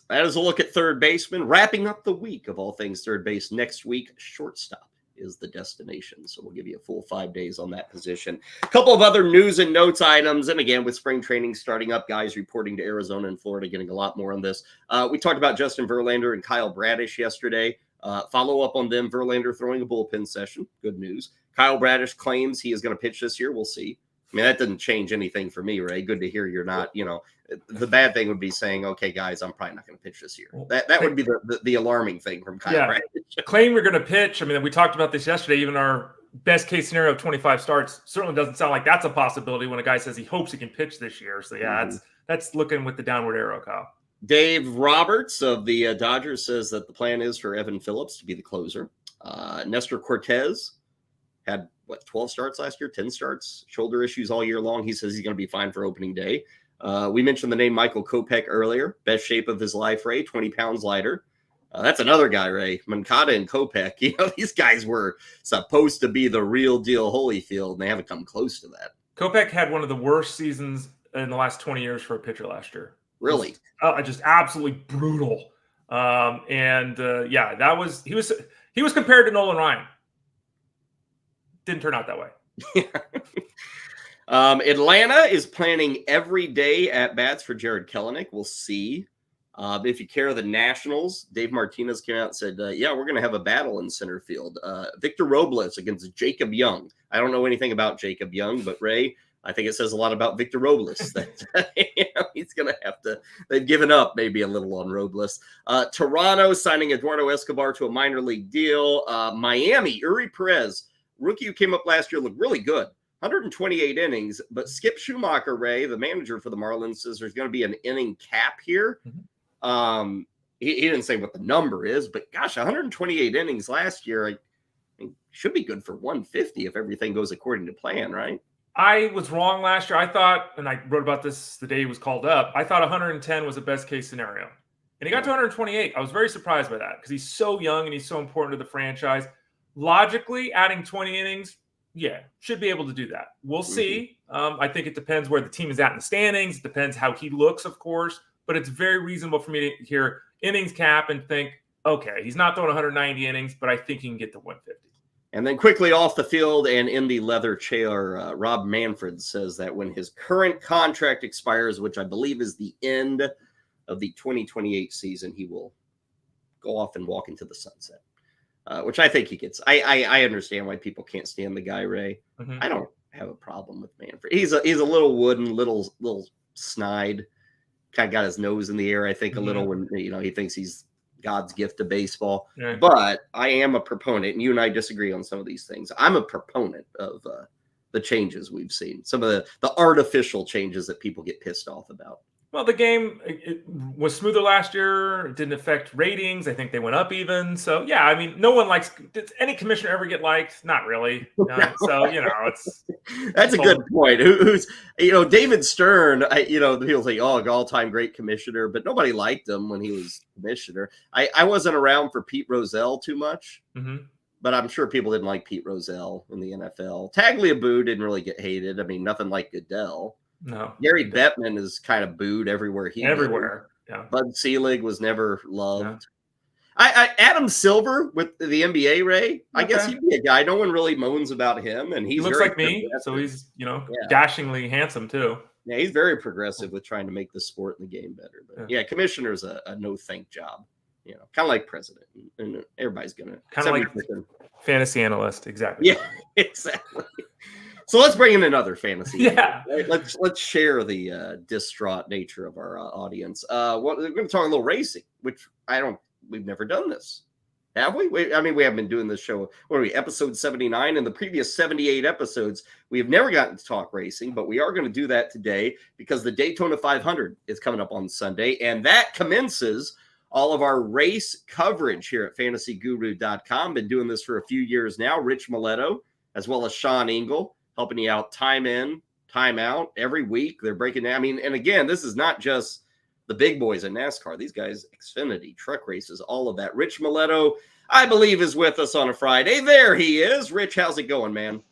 That is a look at third baseman. Wrapping up the week of all things third base next week, shortstop is the destination. So we'll give you a full 5 days on that position. A couple of other news and notes items. And again, with spring training starting up, guys reporting to Arizona and Florida, getting a lot more on this. We talked about Justin Verlander and Kyle Bradish yesterday. Follow up on them. Verlander throwing a bullpen session. Good news. Kyle Bradish claims he is going to pitch this year. We'll see. I mean, that doesn't change anything for me, Ray. Good to hear you're not, the bad thing would be saying, okay, guys, I'm probably not going to pitch this year. That would be the alarming thing from Kyle Bradish. Claim you're going to pitch. I mean, we talked about this yesterday. Even our best case scenario of 25 starts certainly doesn't sound like that's a possibility when a guy says he hopes he can pitch this year. So, that's looking with the downward arrow, Kyle. Dave Roberts of the Dodgers says that the plan is for Evan Phillips to be the closer. Nestor Cortez had 12 starts last year, 10 starts, shoulder issues all year long. He says he's going to be fine for opening day. We mentioned the name Michael Kopech earlier. Best shape of his life, Ray, 20 pounds lighter. That's another guy, Ray. Moncada and Kopech. These guys were supposed to be the real deal Holyfield, and they haven't come close to that. Kopech had one of the worst seasons in the last 20 years for a pitcher last year. Really? Just absolutely brutal. That was he was compared to Nolan Ryan. Didn't turn out that way. Atlanta is planning every day at bats for Jared Kelenic. We'll see. If you care, the Nationals, Dave Martinez came out and said, we're going to have a battle in center field. Victor Robles against Jacob Young. I don't know anything about Jacob Young, but Ray, I think it says a lot about Victor Robles. That he's going to have to, they've given up maybe a little on Robles. Toronto signing Eduardo Escobar to a minor league deal. Miami, Eury Perez, rookie who came up last year, looked really good. 128 innings, but Skip Schumacher, Ray, the manager for the Marlins, says there's going to be an inning cap here. He didn't say what the number is, but gosh, 128 innings last year, I think should be good for 150 if everything goes according to plan, right? I was wrong last year. I thought, and I wrote about this the day he was called up, I thought 110 was the best case scenario. And he got to 128. I was very surprised by that because he's so young and he's so important to the franchise. Logically, adding 20 innings, should be able to do that. We'll see. I think it depends where the team is at in the standings. It depends how he looks, of course. But it's very reasonable for me to hear innings cap and think, okay, he's not throwing 190 innings, but I think he can get to 150. And then quickly off the field and in the leather chair, Rob Manfred says that when his current contract expires, which I believe is the end of the 2028 season, he will go off and walk into the sunset, which I think he gets. I understand why people can't stand the guy, Ray. Mm-hmm. I don't have a problem with Manfred. He's a little wooden, little snide. Kind of got his nose in the air, I think, a little when he thinks he's God's gift to baseball. Yeah. But I am a proponent, and you and I disagree on some of these things. I'm a proponent of the changes we've seen, some of the artificial changes that people get pissed off about. Well, the game it was smoother last year. It didn't affect ratings. I think they went up even. So, no one likes – did any commissioner ever get liked? Not really. It's – That's a good point. Who's David Stern, people say, all-time great commissioner, but nobody liked him when he was commissioner. I wasn't around for Pete Rozelle too much, but I'm sure people didn't like Pete Rozelle in the NFL. Tagliabue didn't really get hated. I mean, nothing like Goodell. No. Gary Bettman is kind of booed everywhere everywhere. Yeah. Bud Selig was never loved. Yeah. Adam Silver with the NBA, Ray. Okay. I guess he'd be a guy. No one really moans about him, and he looks like me, so he's dashingly handsome too. Yeah, he's very progressive with trying to make the sport and the game better. But commissioner's a no think job. Kind of like president, and everybody's gonna kind of like fantasy analyst, exactly. Yeah, exactly. So let's bring in another fantasy. Yeah. Right? Let's share the distraught nature of our audience. We're going to talk a little racing, which we've never done this. Have we? We haven't been doing this show. What are we, episode 79? In the previous 78 episodes, we have never gotten to talk racing, but we are going to do that today because the Daytona 500 is coming up on Sunday, and that commences all of our race coverage here at fantasyguru.com. Been doing this for a few years now. Rich Maletto, as well as Sean Engel, helping you out time in, time out every week. They're breaking down. And again, this is not just the big boys in NASCAR. These guys, Xfinity, truck races, all of that. Rich Maletto, I believe, is with us on a Friday. There he is. Rich, how's it going, man?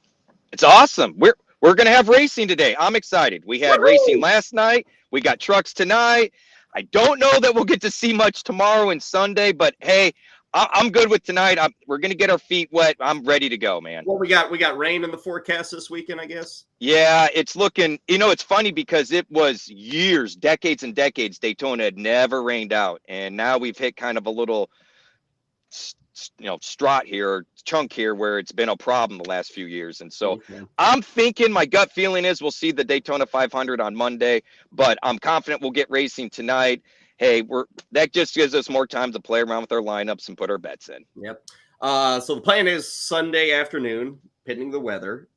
It's awesome. We're going to have racing today. I'm excited. We had racing last night. We got trucks tonight. I don't know that we'll get to see much tomorrow and Sunday, but hey, I'm good with tonight. We're going to get our feet wet. I'm ready to go, man. Well, we got rain in the forecast this weekend, I guess. Yeah, it's looking, it's funny because it was years, decades and decades. Daytona had never rained out. And now we've hit kind of a little, strut here, chunk here where it's been a problem the last few years. And so I'm thinking, my gut feeling is we'll see the Daytona 500 on Monday, but I'm confident we'll get racing tonight. Hey, that just gives us more time to play around with our lineups and put our bets in. Yep. So the plan is Sunday afternoon, pending the weather.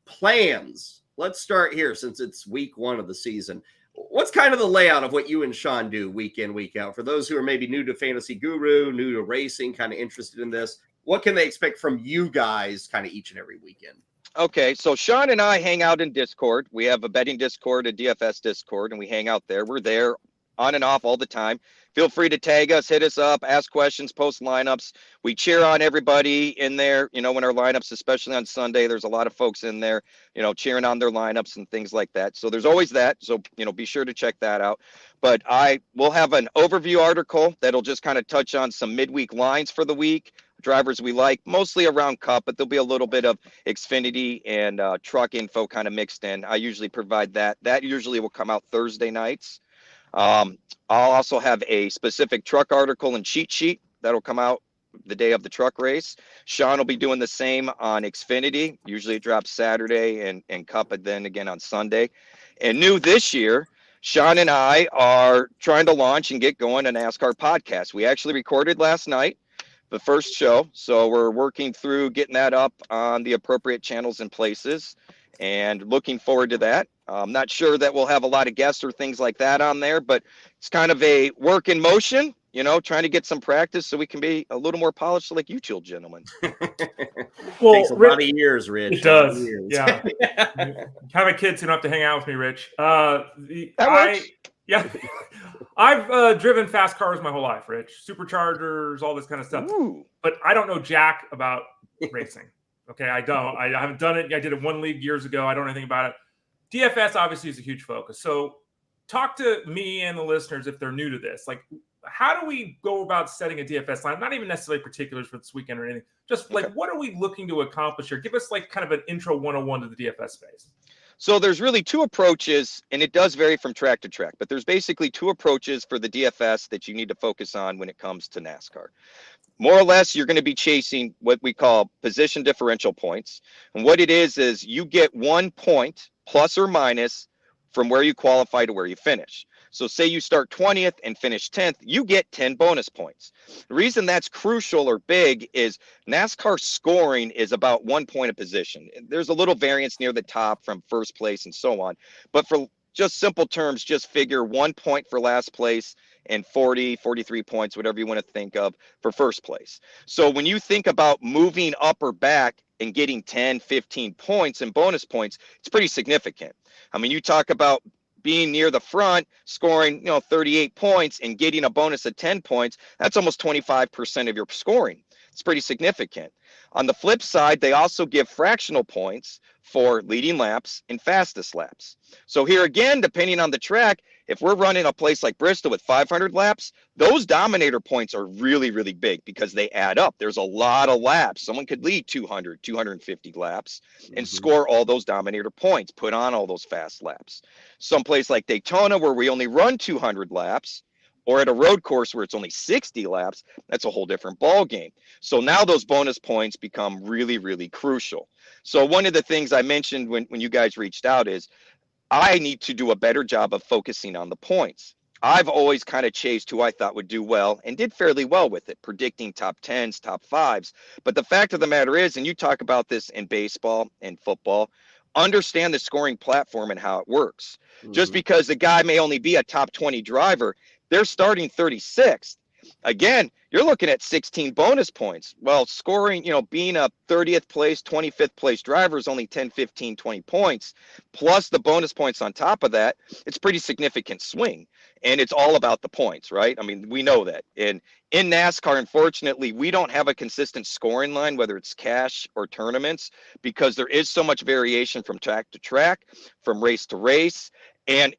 Plans. Let's start here since it's week 1 of the season. What's kind of the layout of what you and Sean do week in, week out? For those who are maybe new to Fantasy Guru, new to racing, kind of interested in this, what can they expect from you guys kind of each and every weekend? Okay, so Sean and I hang out in Discord. We have a betting Discord, a DFS Discord, and we hang out there. We're there on and off all the time. Feel free to tag us, hit us up, ask questions, post lineups. We cheer on everybody in there. You know, when our lineups, especially on Sunday, there's a lot of folks in there, you know, cheering on their lineups and things like that. So there's always that. So, you know, be sure to check that out. But I will have an overview article that'll just kind of touch on some midweek lines for the week, drivers we like, mostly around Cup, but there'll be a little bit of Xfinity and truck info kind of mixed in. I usually provide that. That usually will come out Thursday nights. I'll also have a specific truck article and cheat sheet that'll come out the day of the truck race. Sean will be doing the same on Xfinity. Usually it drops Saturday and Cup, and then again on Sunday. And new this year, Sean and I are trying to launch and get going a NASCAR podcast. We actually recorded last night, the first show. So we're working through getting that up on the appropriate channels and places and looking forward to that. I'm not sure that we'll have a lot of guests or things like that on there, but it's kind of a work in motion, you know, trying to get some practice so we can be a little more polished like you two gentlemen. Well, Takes a lot of years, Rich. It does. Yeah. Have a kid so you don't have to hang out with me, Rich. Yeah. I've driven fast cars my whole life, Rich. Superchargers, all this kind of stuff. Ooh. But I don't know jack about racing. Okay, I don't. I haven't done it. I did it one league years ago. I don't know anything about it. DFS obviously is a huge focus. So talk to me and the listeners if they're new to this. Like, how do we go about setting a DFS line? Not even necessarily particulars for this weekend or anything. Just like, what are we looking to accomplish here? Give us like kind of an intro 101 to the DFS space. So there's really two approaches, and it does vary from track to track, but there's basically two approaches for the DFS that you need to focus on when it comes to NASCAR. More or less, you're going to be chasing what we call position differential points. And what it is you get 1 point plus or minus from where you qualify to where you finish. So say you start 20th and finish 10th, you get 10 bonus points. The reason that's crucial or big is NASCAR scoring is about 1 point of position. There's a little variance near the top from first place and so on. But for just simple terms, just figure 1 point for last place and 40, 43 points, whatever you want to think of for first place. So when you think about moving up or back and getting 10, 15 points and bonus points, it's pretty significant. I mean, you talk about being near the front, scoring, 38 points and getting a bonus of 10 points, that's almost 25% of your scoring. It's pretty significant. On the flip side, they also give fractional points for leading laps and fastest laps. So here again, depending on the track, if we're running a place like Bristol with 500 laps, those dominator points are really, really big because they add up. There's a lot of laps. Someone could lead 200, 250 laps and score all those dominator points, put on all those fast laps. Someplace like Daytona where we only run 200 laps, or at a road course where it's only 60 laps, that's a whole different ball game. So now those bonus points become really, really crucial. So one of the things I mentioned when you guys reached out is I need to do a better job of focusing on the points. I've always kind of chased who I thought would do well and did fairly well with it, predicting top 10s, top 5s. But the fact of the matter is, and you talk about this in baseball and football, understand the scoring platform and how it works. Just because the guy may only be a top 20 driver, they're starting 36th. Again, you're looking at 16 bonus points. Well, scoring, being a 30th place, 25th place driver is only 10, 15, 20 points. Plus the bonus points on top of that, it's pretty significant swing. And it's all about the points, right? I mean, we know that. And in NASCAR, unfortunately, we don't have a consistent scoring line, whether it's cash or tournaments, because there is so much variation from track to track, from race to race. And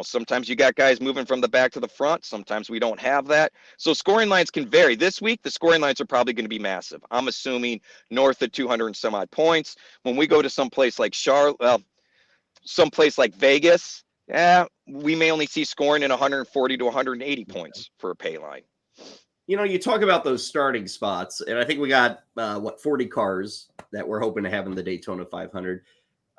sometimes you got guys moving from the back to the front. Sometimes we don't have that. So scoring lines can vary. This week, the scoring lines are probably going to be massive. I'm assuming north of 200 and some odd points. When we go to someplace like someplace like Vegas, we may only see scoring in 140 to 180 points for a pay line. You talk about those starting spots, and I think we got 40 cars that we're hoping to have in the Daytona 500.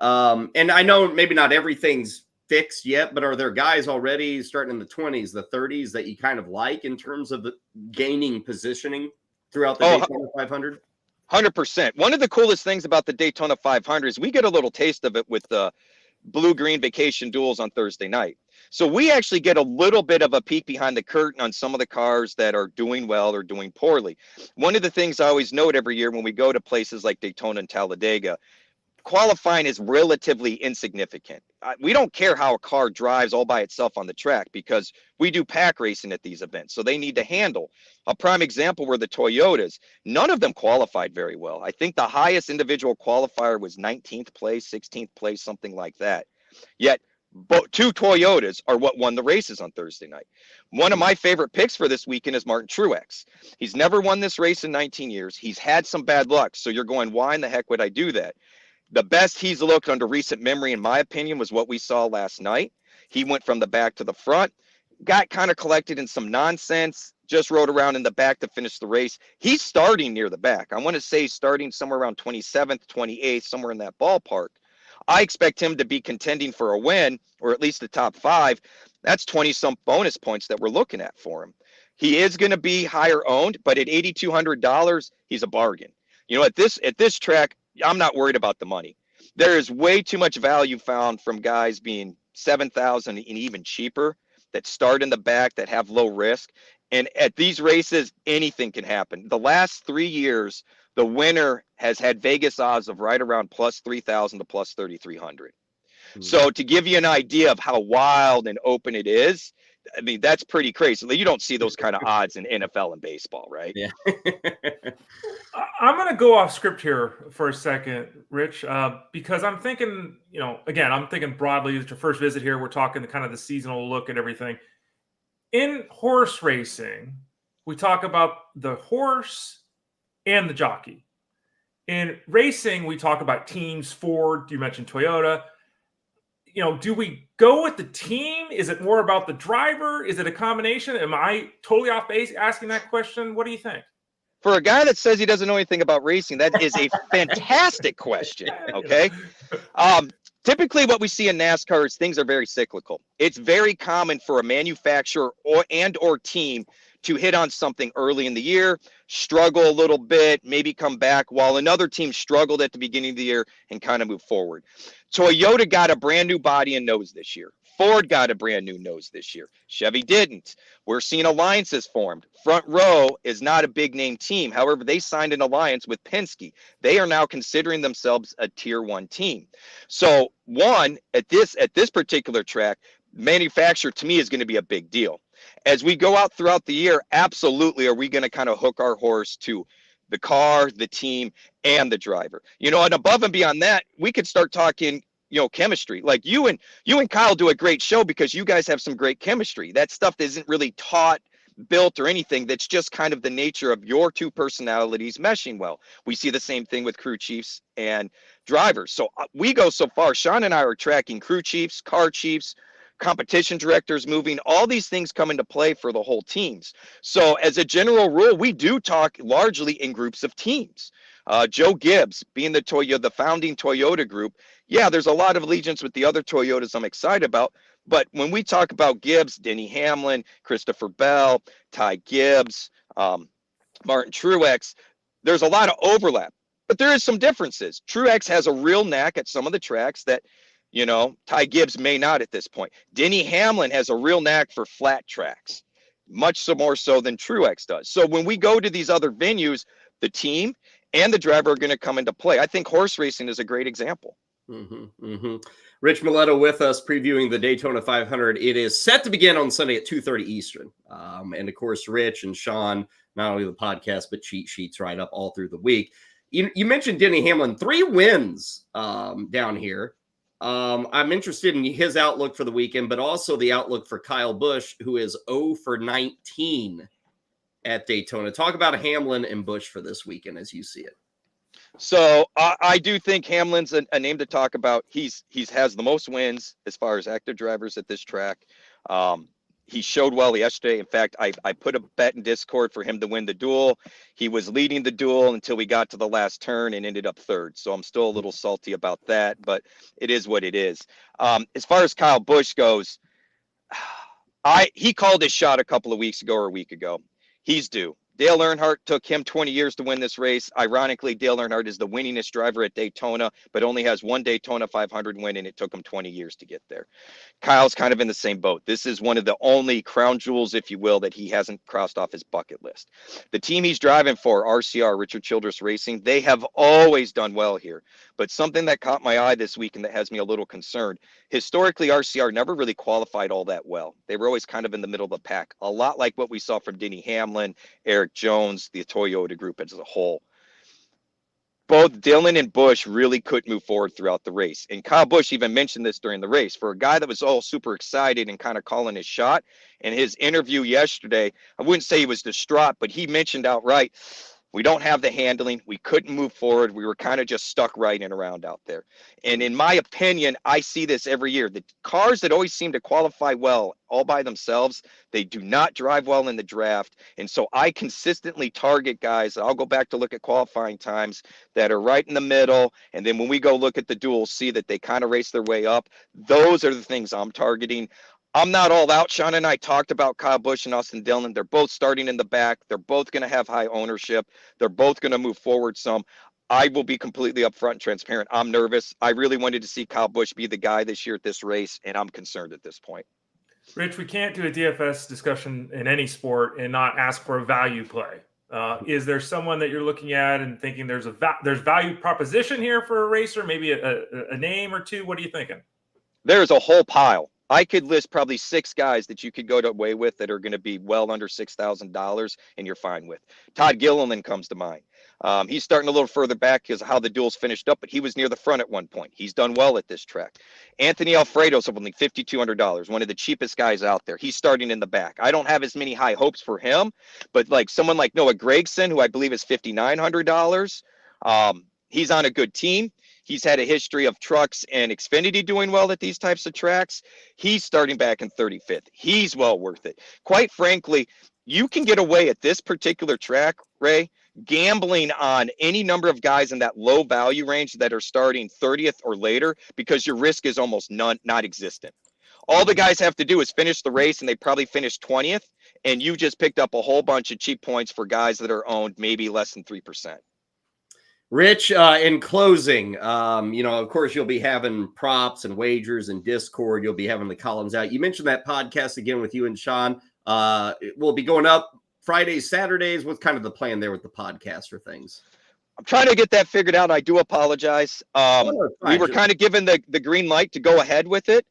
And I know maybe not everything's fixed yet, but are there guys already starting in the 20s, the 30s that you kind of like in terms of the gaining positioning throughout the Daytona 500? 100%. One of the coolest things about the Daytona 500 is we get a little taste of it with the blue-green vacation duels on Thursday night. So we actually get a little bit of a peek behind the curtain on some of the cars that are doing well or doing poorly. One of the things I always note every year when we go to places like Daytona and Talladega, qualifying is relatively insignificant. We don't care how a car drives all by itself on the track because we do pack racing at these events. So they need to handle. A prime example were the Toyotas. None of them qualified very well. I think the highest individual qualifier was 19th place, 16th place, something like that. Yet two Toyotas are what won the races on Thursday night. One of my favorite picks for this weekend is Martin Truex. He's never won this race in 19 years. He's had some bad luck. So you're going, why in the heck would I do that? The best he's looked under recent memory, in my opinion, was what we saw last night. He went from the back to the front, got kind of collected in some nonsense, just rode around in the back to finish the race. He's starting near the back. I want to say starting somewhere around 27th, 28th, somewhere in that ballpark. I expect him to be contending for a win, or at least the top 5. That's 20-some bonus points that we're looking at for him. He is going to be higher owned, but at $8,200, he's a bargain. You know, at this track, I'm not worried about the money. There is way too much value found from guys being 7,000 and even cheaper that start in the back, that have low risk. And at these races, anything can happen. The last 3 years, the winner has had Vegas odds of right around plus 3,000 to plus 3,300. So to give you an idea of how wild and open it is, I mean, that's pretty crazy. You don't see those kind of odds in NFL and baseball, right? Yeah. I'm going to go off script here for a second, Rich, because I'm thinking, you know, again, I'm thinking broadly. It's your first visit here. We're talking the kind of the seasonal look at everything. In horse racing, we talk about the horse and the jockey. In racing, we talk about teams. Ford, you mentioned Toyota. You know, do we go with the team? Is it more about the driver? Is it a combination? Am I totally off base asking that question? What do you think? For a guy that says he doesn't know anything about racing, that is a fantastic question. Okay. Typically what we see in NASCAR is things are very cyclical. It's very common for a manufacturer or team to hit on something early in the year, struggle a little bit, maybe come back, while another team struggled at the beginning of the year and kind of move forward. Toyota got a brand new body and nose this year. Ford got a brand new nose this year. Chevy didn't. We're seeing alliances formed. Front Row is not a big name team. However, they signed an alliance with Penske. They are now considering themselves a tier 1 team. So one, at this particular track, manufacturer to me is going to be a big deal. As we go out throughout the year, absolutely are we going to kind of hook our horse to the car, the team, and the driver. You know, and above and beyond that, we could start talking, you know, chemistry. Like you and Kyle do a great show because you guys have some great chemistry. That stuff isn't really taught, built, or anything. That's just kind of the nature of your two personalities meshing well. We see the same thing with crew chiefs and drivers. So we go so far. Sean and I are tracking crew chiefs, car chiefs, competition directors moving, all these things come into play for the whole teams. So as a general rule, we do talk largely in groups of teams. Joe Gibbs being the founding Toyota group. Yeah, there's a lot of allegiance with the other Toyotas I'm excited about. But when we talk about Gibbs, Denny Hamlin, Christopher Bell, Ty Gibbs, Martin Truex, there's a lot of overlap, but there is some differences. Truex has a real knack at some of the tracks that, you know, Ty Gibbs may not at this point. Denny Hamlin has a real knack for flat tracks, much so more so than Truex does. So when we go to these other venues, the team and the driver are going to come into play. I think horse racing is a great example. Rich Maletto with us previewing the Daytona 500. It is set to begin on Sunday at 2:30 Eastern. And of course, Rich and Sean, not only the podcast, but cheat sheets right up all through the week. You mentioned Denny Hamlin, 3 wins down here. I'm interested in his outlook for the weekend, but also the outlook for Kyle Busch, who is 0 for 19 at Daytona. Talk about Hamlin and Busch for this weekend as you see it. So I do think Hamlin's a name to talk about. He has the most wins as far as active drivers at this track. He showed well yesterday. In fact, I put a bet in Discord for him to win the duel. He was leading the duel until we got to the last turn and ended up 3rd. So I'm still a little salty about that, but it is what it is. As far as Kyle Busch goes, he called his shot a couple of weeks ago or a week ago. He's due. Dale Earnhardt took him 20 years to win this race. Ironically, Dale Earnhardt is the winningest driver at Daytona, but only has one Daytona 500 win, and it took him 20 years to get there. Kyle's kind of in the same boat. This is one of the only crown jewels, if you will, that he hasn't crossed off his bucket list. The team he's driving for, RCR, Richard Childress Racing, they have always done well here. But something that caught my eye this week and that has me a little concerned, historically, RCR never really qualified all that well. They were always kind of in the middle of the pack, a lot like what we saw from Denny Hamlin, Eric Jones, the Toyota group as a whole. Both Dillon and Busch really couldn't move forward throughout the race. And Kyle Busch even mentioned this during the race. For a guy that was all super excited and kind of calling his shot, in his interview yesterday, I wouldn't say he was distraught, but he mentioned outright, we don't have the handling. We couldn't move forward. We were kind of just stuck right and around out there. And in my opinion, I see this every year. The cars that always seem to qualify well all by themselves, they do not drive well in the draft. And so I consistently target guys. I'll go back to look at qualifying times that are right in the middle. And then when we go look at the duels, see that they kind of race their way up. Those are the things I'm targeting. I'm not all out. Sean and I talked about Kyle Busch and Austin Dillon. They're both starting in the back. They're both going to have high ownership. They're both going to move forward some. I will be completely upfront and transparent. I'm nervous. I really wanted to see Kyle Busch be the guy this year at this race, and I'm concerned at this point. Rich, we can't do a DFS discussion in any sport and not ask for a value play. Is there someone that you're looking at and thinking there's value proposition here for a racer, maybe a name or two? What are you thinking? There's a whole pile. I could list probably 6 guys that you could go away with that are going to be well under $6,000 and you're fine with. Todd Gilliland comes to mind. He's starting a little further back because of how the duels finished up, but he was near the front at one point. He's done well at this track. Anthony Alfredo's only $5,200, one of the cheapest guys out there. He's starting in the back. I don't have as many high hopes for him, but like someone like Noah Gragson, who I believe is $5,900, he's on a good team. He's had a history of trucks and Xfinity doing well at these types of tracks. He's starting back in 35th. He's well worth it. Quite frankly, you can get away at this particular track, Ray, gambling on any number of guys in that low value range that are starting 30th or later because your risk is almost not existent. All the guys have to do is finish the race, and they probably finished 20th, and you just picked up a whole bunch of cheap points for guys that are owned maybe less than 3%. Rich, in closing, of course, you'll be having props and wagers and Discord. You'll be having the columns out. You mentioned that podcast again with you and Sean. It will be going up Fridays, Saturdays. What's kind of the plan there with the podcast or things? I'm trying to get that figured out. I do apologize. We were kind of given the green light to go ahead with it,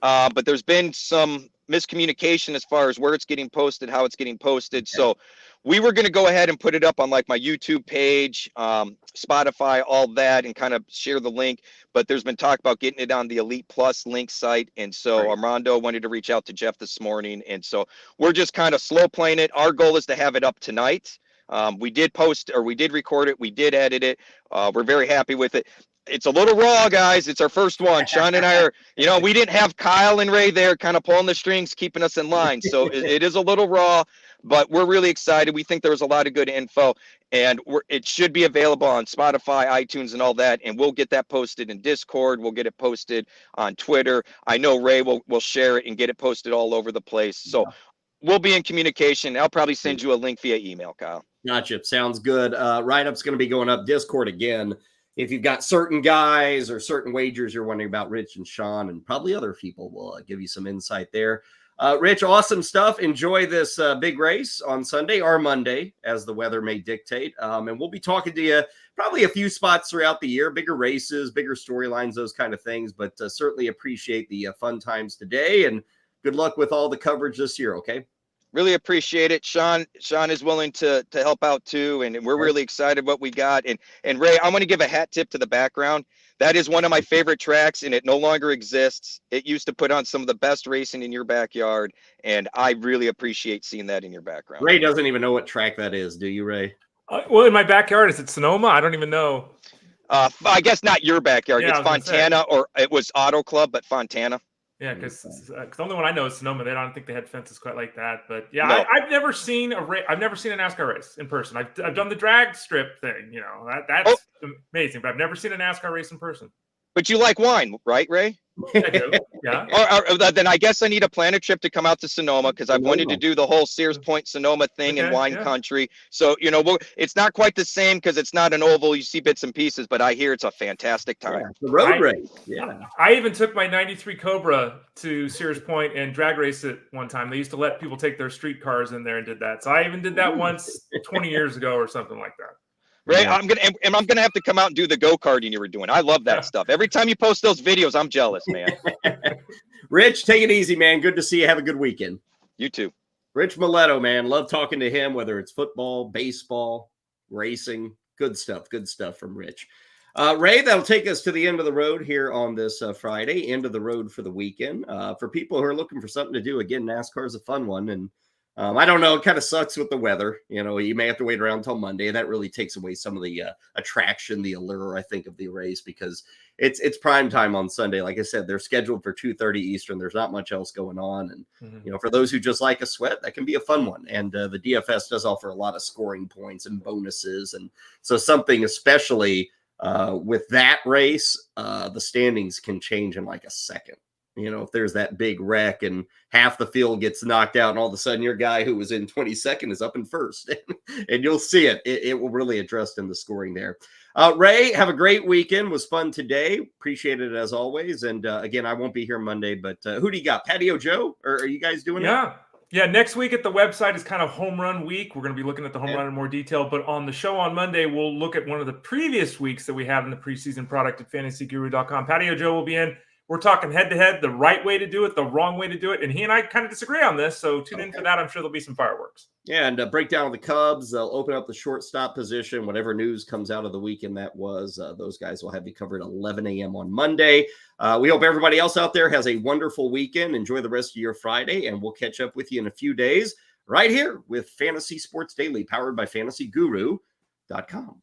but there's been some miscommunication as far as where it's getting posted, how it's getting posted. Okay. So we were going to go ahead and put it up on like my YouTube page, Spotify, all that, and kind of share the link. But there's been talk about getting it on the Elite Plus link site. And so right. Armando wanted to reach out to Jeff this morning. And so we're just kind of slow playing it. Our goal is to have it up tonight. We did record it. We did edit it. We're very happy with it. It's a little raw, guys. It's our first one. Sean and I are, we didn't have Kyle and Ray there kind of pulling the strings, keeping us in line. So it is a little raw, but we're really excited. We think there was a lot of good info, and it should be available on Spotify, iTunes, and all that. And we'll get that posted in Discord. We'll get it posted on Twitter. I know Ray will share it and get it posted all over the place. So we'll be in communication. I'll probably send you a link via email, Kyle. Gotcha. Sounds good. Write-up's going to be going up. Discord again. If you've got certain guys or certain wagers you're wondering about, Rich and Sean and probably other people will give you some insight there. Rich, awesome stuff. Enjoy this big race on Sunday or Monday, as the weather may dictate. And we'll be talking to you probably a few spots throughout the year, bigger races, bigger storylines, those kind of things. But certainly appreciate the fun times today. And good luck with all the coverage this year, okay? Really appreciate it. Sean is willing to help out too. And we're really excited what we got. And Ray, I'm going to give a hat tip to the background. That is one of my favorite tracks, and it no longer exists. It used to put on some of the best racing in your backyard. And I really appreciate seeing that in your background. Ray doesn't even know what track that is. Do you, Ray? Well, in my backyard, is it Sonoma? I don't even know. I guess not your backyard. It's Fontana, or it was Auto Club, but Fontana. Yeah, because the only one I know is Sonoma. They don't think they had fences quite like that. But yeah, no. I've never seen a NASCAR race in person. I've done the drag strip thing. That's amazing. But I've never seen a NASCAR race in person. But you like wine, right, Ray? Yeah. Or then I guess I need to plan a trip to come out to Sonoma because I've wanted to do the whole Sears Point Sonoma thing in wine country. So, it's not quite the same because it's not an oval. You see bits and pieces, but I hear it's a fantastic time. Yeah, the road race. Yeah. I even took my 93 Cobra to Sears Point and drag race it one time. They used to let people take their street cars in there and did that. So I even did that once 20 years ago or something like that. Right. Yeah. I'm gonna have to come out and do the go-karting you were doing. I love that stuff. Every time you post those videos, I'm jealous, man. Rich, take it easy, man. Good to see you. Have a good weekend. You too. Rich Maletto, man. Love talking to him, whether it's football, baseball, racing. Good stuff from Rich. Ray, that'll take us to the end of the road here on this Friday, end of the road for the weekend. For people who are looking for something to do, again, NASCAR is a fun one. And I don't know, it kind of sucks with the weather. You may have to wait around until Monday. That really takes away some of the attraction, the allure, I think, of the race because it's prime time on Sunday. Like I said, they're scheduled for 2:30 Eastern. There's not much else going on. And, for those who just like a sweat, that can be a fun one. And the DFS does offer a lot of scoring points and bonuses. And so something especially with that race, the standings can change in like a second. If there's that big wreck and half the field gets knocked out and all of a sudden your guy who was in 22nd is up in first and you'll see it. It will really adjust in the scoring there. Ray, have a great weekend. Was fun today. Appreciate it as always. And again, I won't be here Monday, but who do you got? Patio Joe? Or are you guys doing that? Yeah, next week at the website is kind of home run week. We're going to be looking at the home run in more detail. But on the show on Monday, we'll look at one of the previous weeks that we have in the preseason product at fantasyguru.com. Patio Joe will be in. We're talking head-to-head, the right way to do it, the wrong way to do it. And he and I kind of disagree on this, so tune in for that. I'm sure there'll be some fireworks. Yeah, and breakdown of the Cubs. They'll open up the shortstop position. Whatever news comes out of the weekend that was, those guys will have you covered at 11 a.m. on Monday. We hope everybody else out there has a wonderful weekend. Enjoy the rest of your Friday, and we'll catch up with you in a few days right here with Fantasy Sports Daily, powered by fantasyguru.com.